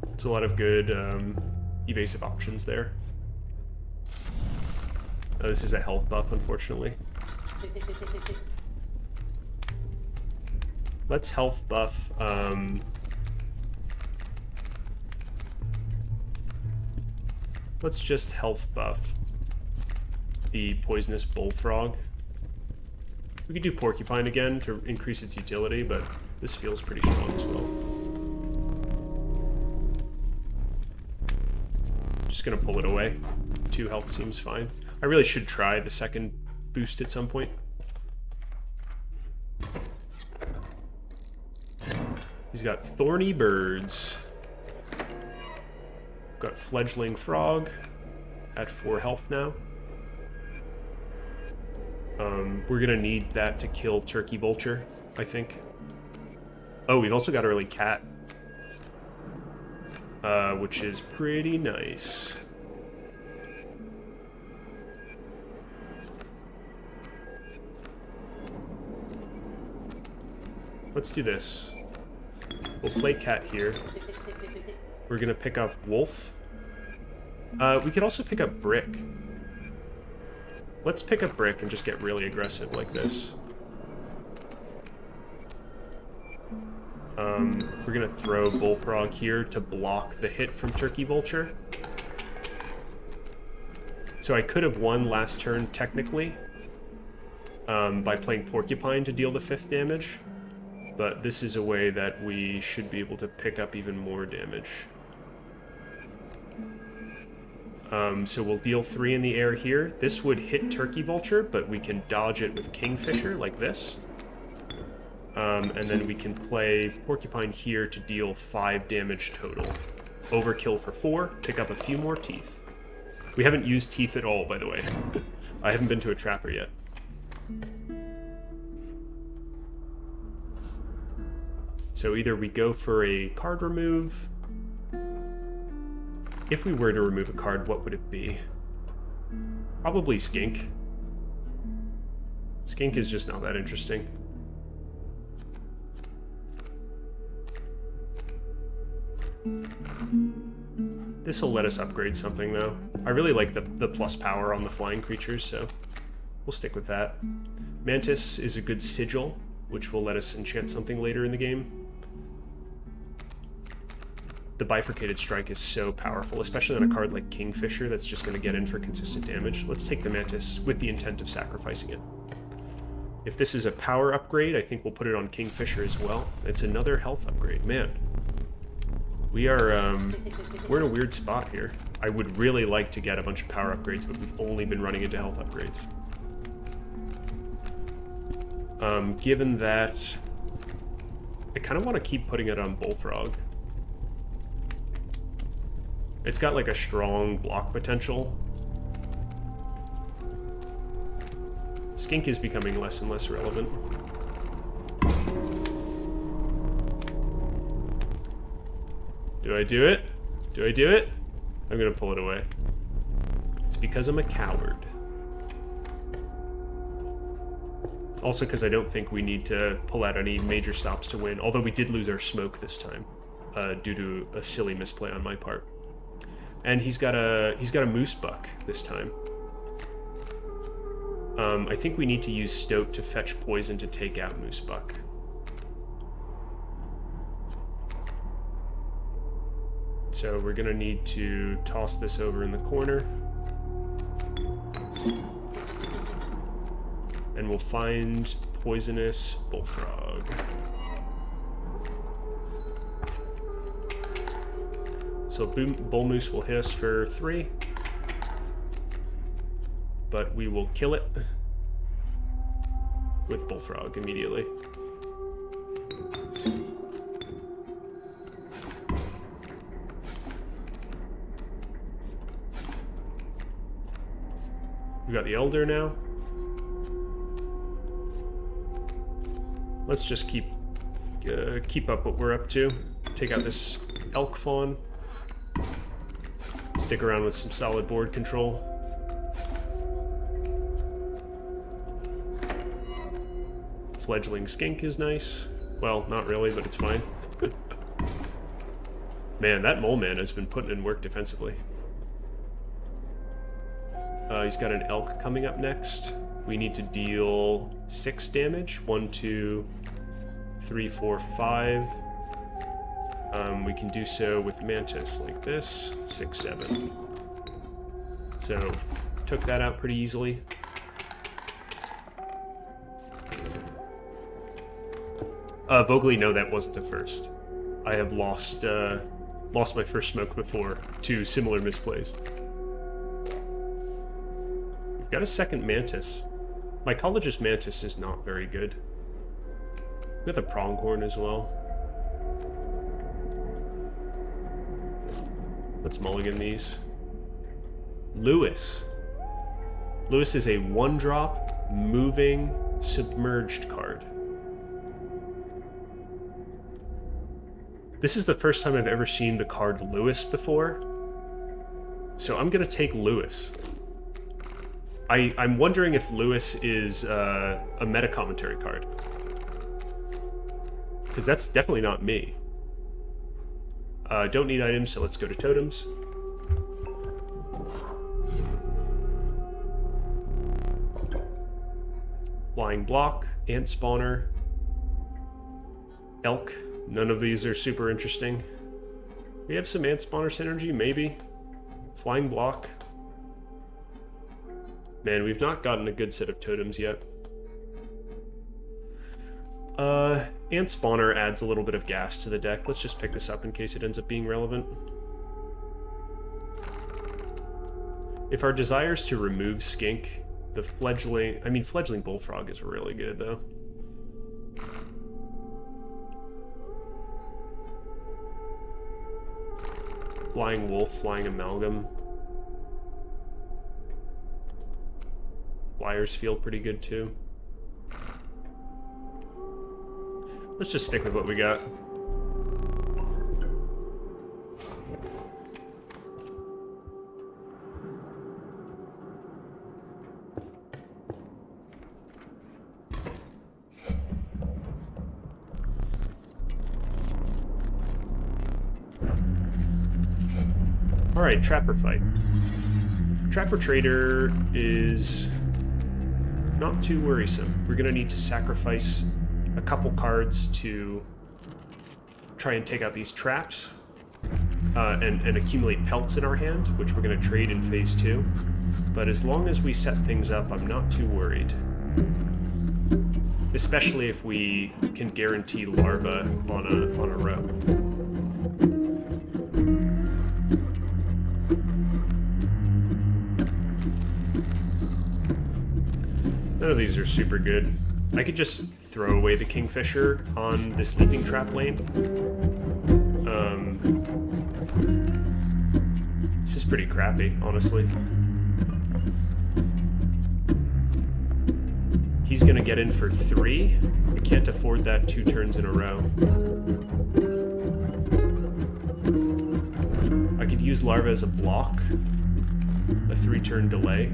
There's a lot of good evasive options there. Oh, this is a health buff, unfortunately. Let's health buff. Let's just health buff the poisonous bullfrog. We could do porcupine again to increase its utility, but this feels pretty strong as well. Just gonna pull it away. 2 health seems fine. I really should try the second boost at some point. He's got thorny birds. Got fledgling frog at 4 health now. We're gonna need that to kill Turkey Vulture, I think. Oh, we've also got early cat, which is pretty nice. Let's do this. We'll play cat here. We're gonna pick up wolf. We could also pick up brick. Let's pick up brick and just get really aggressive like this. We're gonna throw bullfrog here to block the hit from Turkey Vulture. So I could have won last turn technically by playing porcupine to deal the 5th damage, but this is a way that we should be able to pick up even more damage. So we'll deal 3 in the air here. This would hit Turkey Vulture, but we can dodge it with Kingfisher, like this. And then we can play Porcupine here to deal 5 damage total. Overkill for 4, pick up a few more teeth. We haven't used teeth at all, by the way. I haven't been to a trapper yet. So either we go for a card remove. If we were to remove a card, what would it be? Probably Skink. Skink is just not that interesting. This will let us upgrade something, though. I really like the plus power on the flying creatures, so we'll stick with that. Mantis is a good sigil, which will let us enchant something later in the game. The bifurcated strike is so powerful, especially on a card like Kingfisher that's just going to get in for consistent damage. Let's take the Mantis with the intent of sacrificing it. If this is a power upgrade, I think we'll put it on Kingfisher as well. It's another health upgrade. Man, We are, we're in a weird spot here. I would really like to get a bunch of power upgrades, but we've only been running into health upgrades. Given that, I kind of want to keep putting it on Bullfrog. It's got like a strong block potential. Skink is becoming less and less relevant. Do I do it? Do I do it? I'm gonna pull it away. It's because I'm a coward. Also because I don't think we need to pull out any major stops to win, although we did lose our smoke this time, due to a silly misplay on my part. And he's got a moose buck this time. I think we need to use Stoat to fetch poison to take out moose buck. So we're gonna need to toss this over in the corner. And we'll find poisonous bullfrog. So bull moose will hit us for 3. But we will kill it with bullfrog immediately. We got the elder now. Let's just keep up what we're up to. Take out this elk fawn. Stick around with some solid board control. Fledgling skink is nice. Well, not really, but it's fine. Man, that mole man has been putting in work defensively. He's got an elk coming up next. We need to deal 6 damage. 1, 2, 3, 4, 5. We can do so with mantis like this. 6, 7. So, took that out pretty easily. Vogely, no, that wasn't a first. I have lost my first smoke before to similar misplays. We've got a second mantis. Mycologist mantis is not very good. We got the pronghorn as well. Let's mulligan these. Lewis. Lewis is a 1-drop, moving, submerged card. This is the first time I've ever seen the card Lewis before, so I'm gonna take Lewis. I'm wondering if Lewis is a meta commentary card, because that's definitely not me. Don't need items, so let's go to totems. Flying block, ant spawner, elk. None of these are super interesting. We have some ant spawner synergy, maybe. Flying block. Man, we've not gotten a good set of totems yet. Ant spawner adds a little bit of gas to the deck. Let's just pick this up in case it ends up being relevant. If our desire is to remove skink, the fledgling bullfrog is really good though. Flying wolf, flying amalgam. Flyers feel pretty good too. Let's just stick with what we got. Alright, Trapper fight. Trapper Trader is not too worrisome. We're gonna need to sacrifice a couple cards to try and take out these traps and accumulate pelts in our hand, which we're gonna trade in phase 2. But as long as we set things up, I'm not too worried. Especially if we can guarantee larva on a row. None of these are super good. I could just throw away the Kingfisher on the sleeping trap lane. This is pretty crappy, honestly. He's gonna get in for 3. I can't afford that 2 turns in a row. I could use Larva as a block. A 3-turn delay.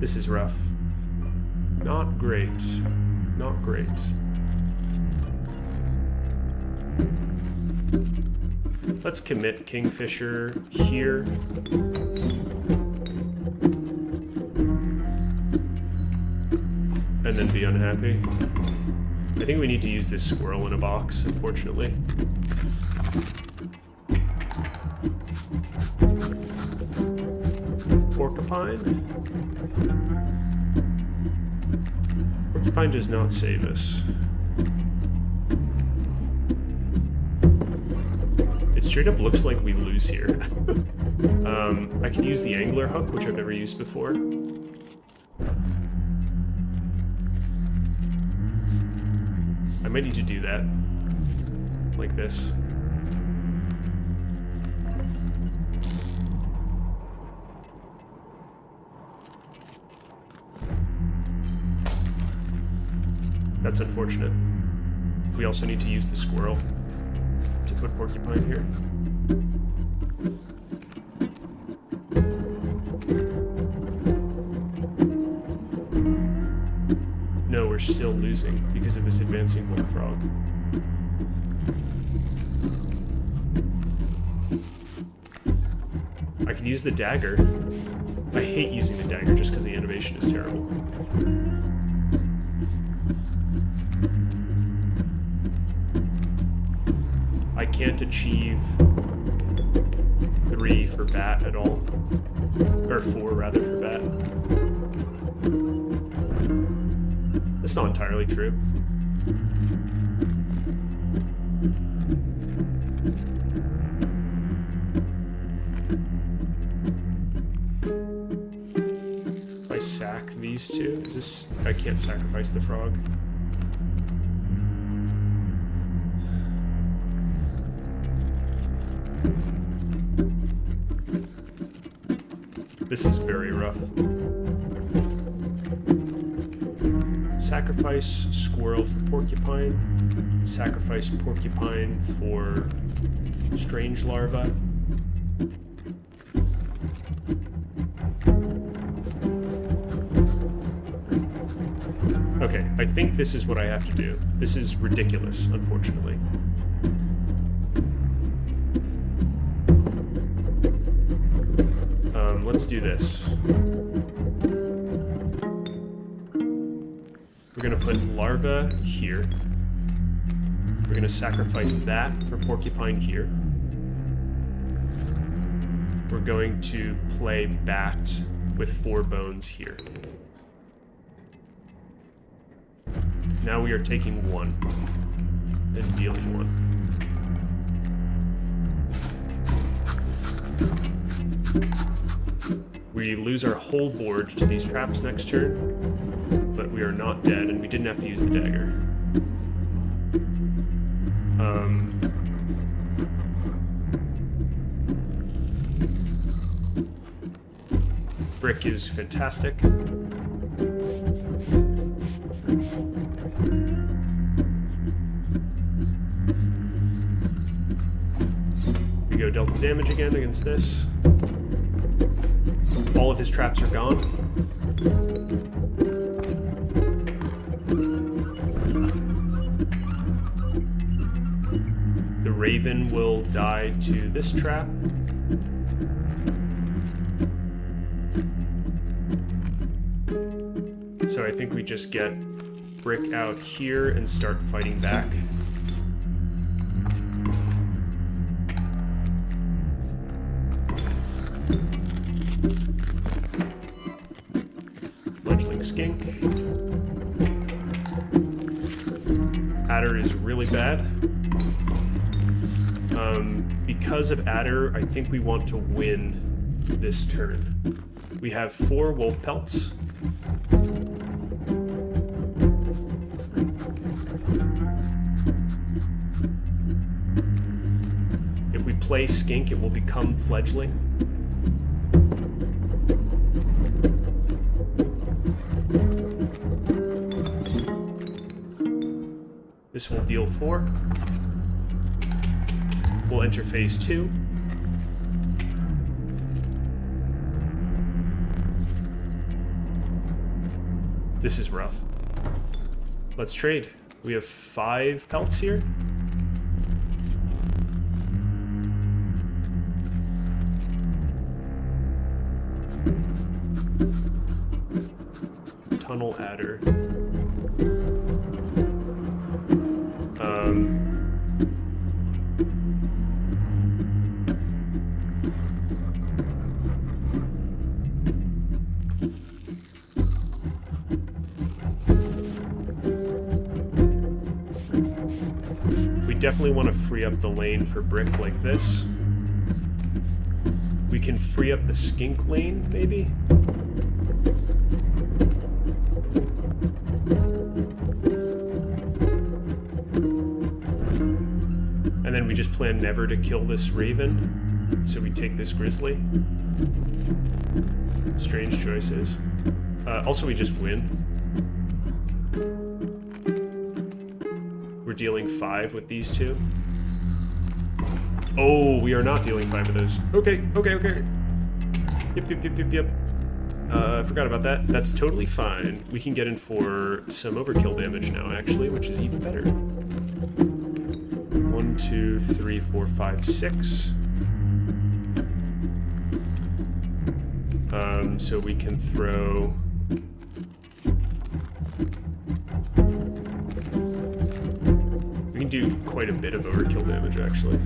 This is rough. Not great. Not great. Let's commit Kingfisher here. And then be unhappy. I think we need to use this squirrel in a box, unfortunately. Porcupine? Porcupine does not save us. It straight up looks like we lose here. I can use the angler hook, which I've never used before. I might need to do that. Like this. That's unfortunate. We also need to use the squirrel to put Porcupine here. No, we're still losing because of this advancing bullfrog. I could use the dagger. I hate using the dagger just because the animation is terrible. I can't achieve 3 for bat at all. Or 4, rather, for bat. That's not entirely true. If I sack these 2, is this... I can't sacrifice the frog. This is very rough. Sacrifice squirrel for porcupine. Sacrifice porcupine for strange larva. Okay, I think this is what I have to do. This is ridiculous, unfortunately. Let's do this. We're gonna put larva here. We're gonna sacrifice that for porcupine here. We're going to play bat with 4 bones here. Now we are taking 1 and dealing 1. We lose our whole board to these traps next turn, but we are not dead, and we didn't have to use the dagger. Brick is fantastic. We go delta damage again against this. All of his traps are gone. The raven will die to this trap. So I think we just get Brick out here and start fighting back. skink. Adder is really bad. Because of Adder, I think we want to win this turn. We have 4 wolf pelts. If we play skink, it will become fledgling. This will deal 4. We'll enter phase 2. This is rough. Let's trade. We have 5 pelts here. Tunnel adder. Definitely want to free up the lane for brick like this. We can free up the skink lane, maybe? And then we just plan never to kill this raven, so we take this grizzly. Strange choices. Also, we just win. We're dealing 5 with these 2. Oh, we are not dealing 5 of those. Okay. Yep. I forgot about that. That's totally fine. We can get in for some overkill damage now, actually, which is even better. 1, 2, 3, 4, 5, 6. So we can throw... We can do quite a bit of overkill damage, actually.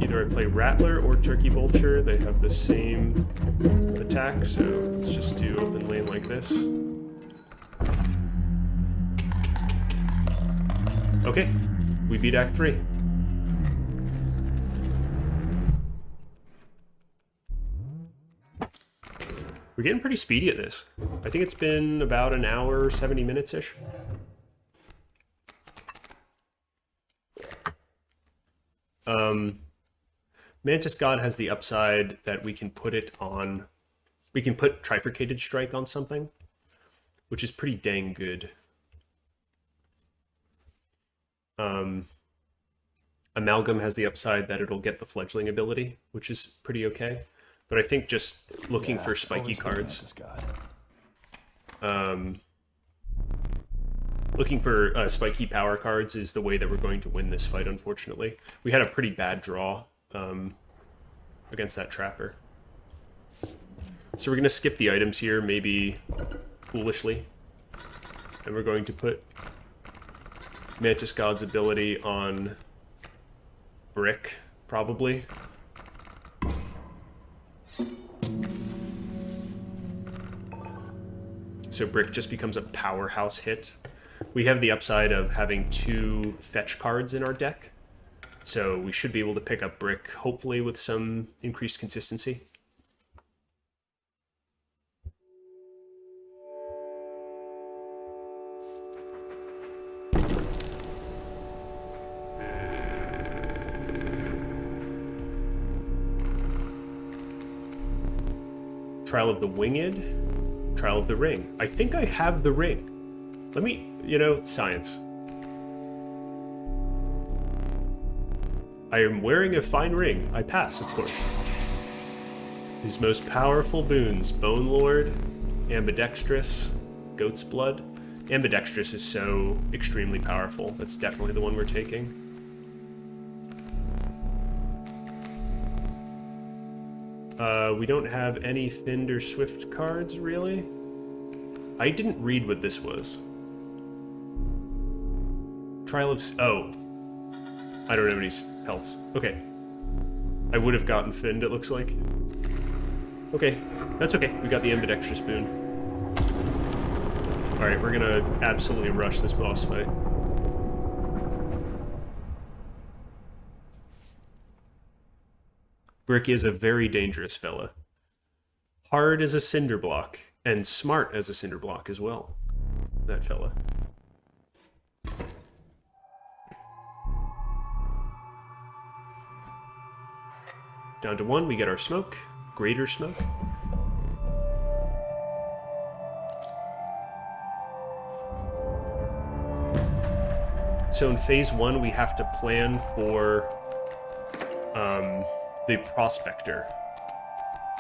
Either I play Rattler or Turkey Vulture. They have the same attack, so let's just do open lane like this. Okay, we beat Act 3. We're getting pretty speedy at this. I think it's been about an hour, 70 minutes-ish. Mantis God has the upside that we can put it on... We can put Trifurcated Strike on something, which is pretty dang good. Amalgam has the upside that it'll get the Fledgling ability, which is pretty okay. But I think just looking for spiky cards. Looking for spiky power cards is the way that we're going to win this fight, unfortunately. We had a pretty bad draw against that Trapper. So we're going to skip the items here, maybe foolishly. And we're going to put Mantis God's ability on Brick, probably. So Brick just becomes a powerhouse hit. We have the upside of having 2 fetch cards in our deck, so we should be able to pick up Brick, hopefully with some increased consistency. Trial of the Winged, Trial of the Ring. I think I have the ring. Let me, science. I am wearing a fine ring. I pass, of course. His most powerful boons, Bone Lord, Ambidextrous, Goat's Blood. Ambidextrous is so extremely powerful. That's definitely the one we're taking. We don't have any Find or Swift cards, really. I didn't read what this was. Trial of... Oh. I don't have any pelts. Okay. I would have gotten Finned, it looks like. Okay, that's okay. We got the ambidextrous boon. Alright, we're gonna absolutely rush this boss fight. Brick is a very dangerous fella. Hard as a cinder block, and smart as a cinder block as well. That fella. Down to 1, we get our smoke. Greater smoke. So in phase 1, we have to plan for the prospector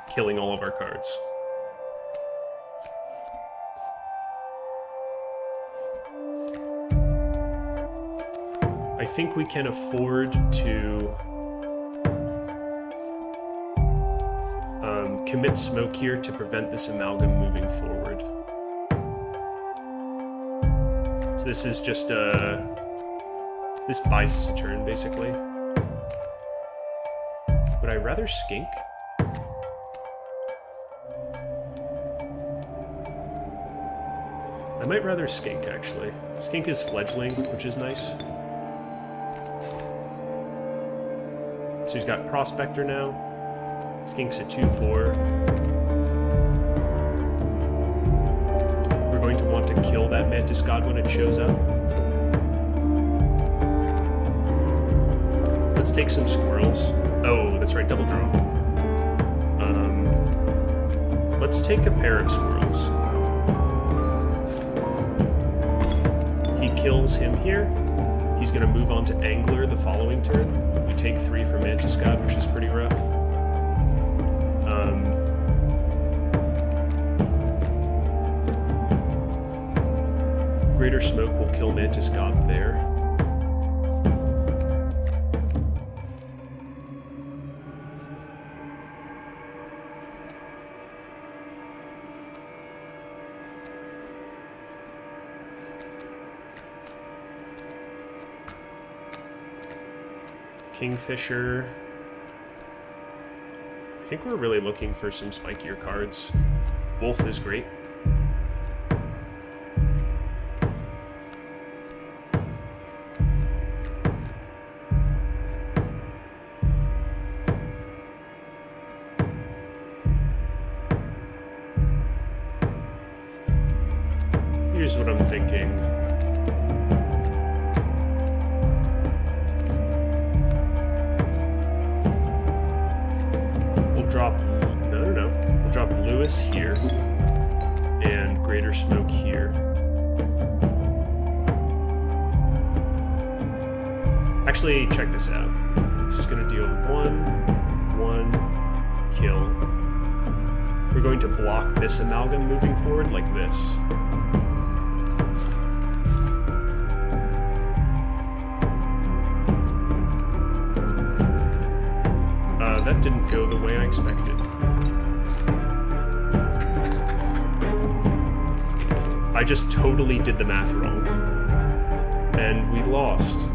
killing all of our cards. I think we can afford to commit smoke here to prevent this amalgam moving forward. So this is just this buys us a turn, basically. Would I rather skink? I might rather skink, actually. Skink is fledgling, which is nice. So he's got Prospector now. Skink's at 2-4. We're going to want to kill that Mantis God when it shows up. Let's take some squirrels. Oh, that's right, double draw. Let's take a pair of squirrels. He kills him here. He's going to move on to Angler the following turn. We take 3 for Mantis God, which is pretty rough. Greater Smoke will kill Mantis God there. Kingfisher. I think we're really looking for some spikier cards. Wolf is great. Here's what I'm thinking. We'll drop... No. We'll drop Lewis here. And Greater Smoke here. Actually, check this out. This is going to deal 1, kill. We're going to block this amalgam moving forward like this. That didn't go the way I expected. I just totally did the math wrong. And we lost.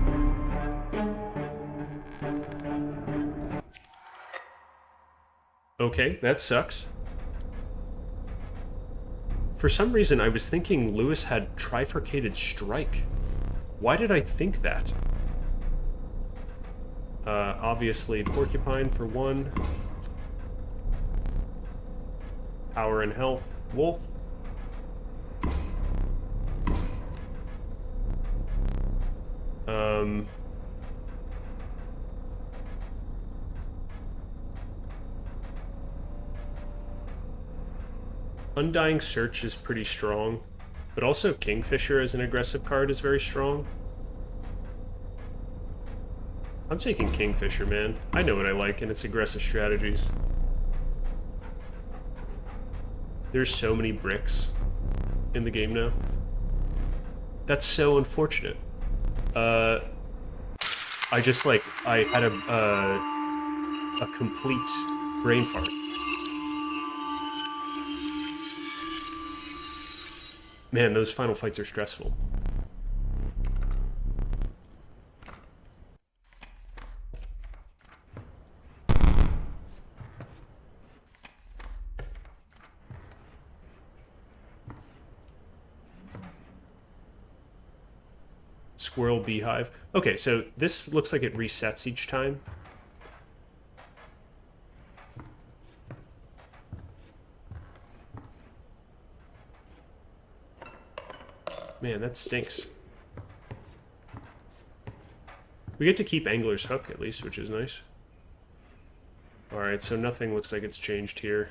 Okay, that sucks. For some reason, I was thinking Lewis had trifurcated strike. Why did I think that? Obviously, Porcupine for 1. Power and health. Wolf. Undying Search is pretty strong, but also Kingfisher as an aggressive card is very strong. I'm taking Kingfisher, man. I know what I like, and it's aggressive strategies. There's so many bricks in the game now. That's so unfortunate. I just, like, I had a complete brain fart. Man, those final fights are stressful. squirrel beehive. Okay, so this looks like it resets each time. Man, that stinks. We get to keep Angler's Hook, at least, which is nice. Alright, so nothing looks like it's changed here.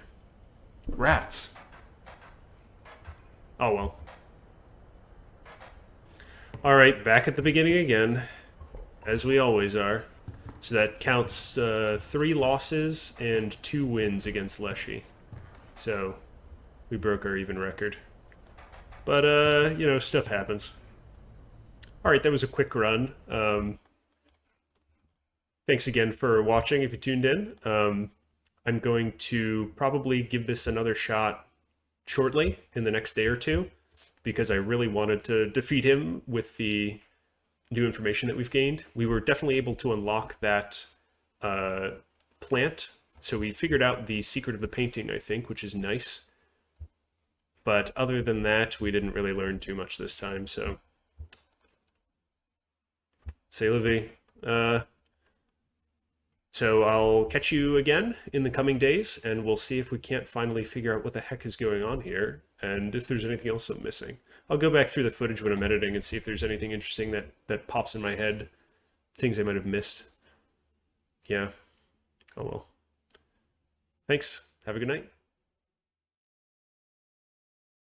Rats! Oh, well. Alright, back at the beginning again, as we always are. So that counts 3 losses and 2 wins against Leshy. So, we broke our even record. But, you know, stuff happens. Alright, that was a quick run. Thanks again for watching if you tuned in. I'm going to probably give this another shot shortly in the next day or two, because I really wanted to defeat him with the new information that we've gained. We were definitely able to unlock that plant, so we figured out the secret of the painting, I think, which is nice. But other than that, we didn't really learn too much this time, so... C'est la vie. So I'll catch you again in the coming days, and we'll see if we can't finally figure out what the heck is going on here, and if there's anything else I'm missing. I'll go back through the footage when I'm editing and see if there's anything interesting that pops in my head, things I might have missed. Yeah. Oh well. Thanks. Have a good night.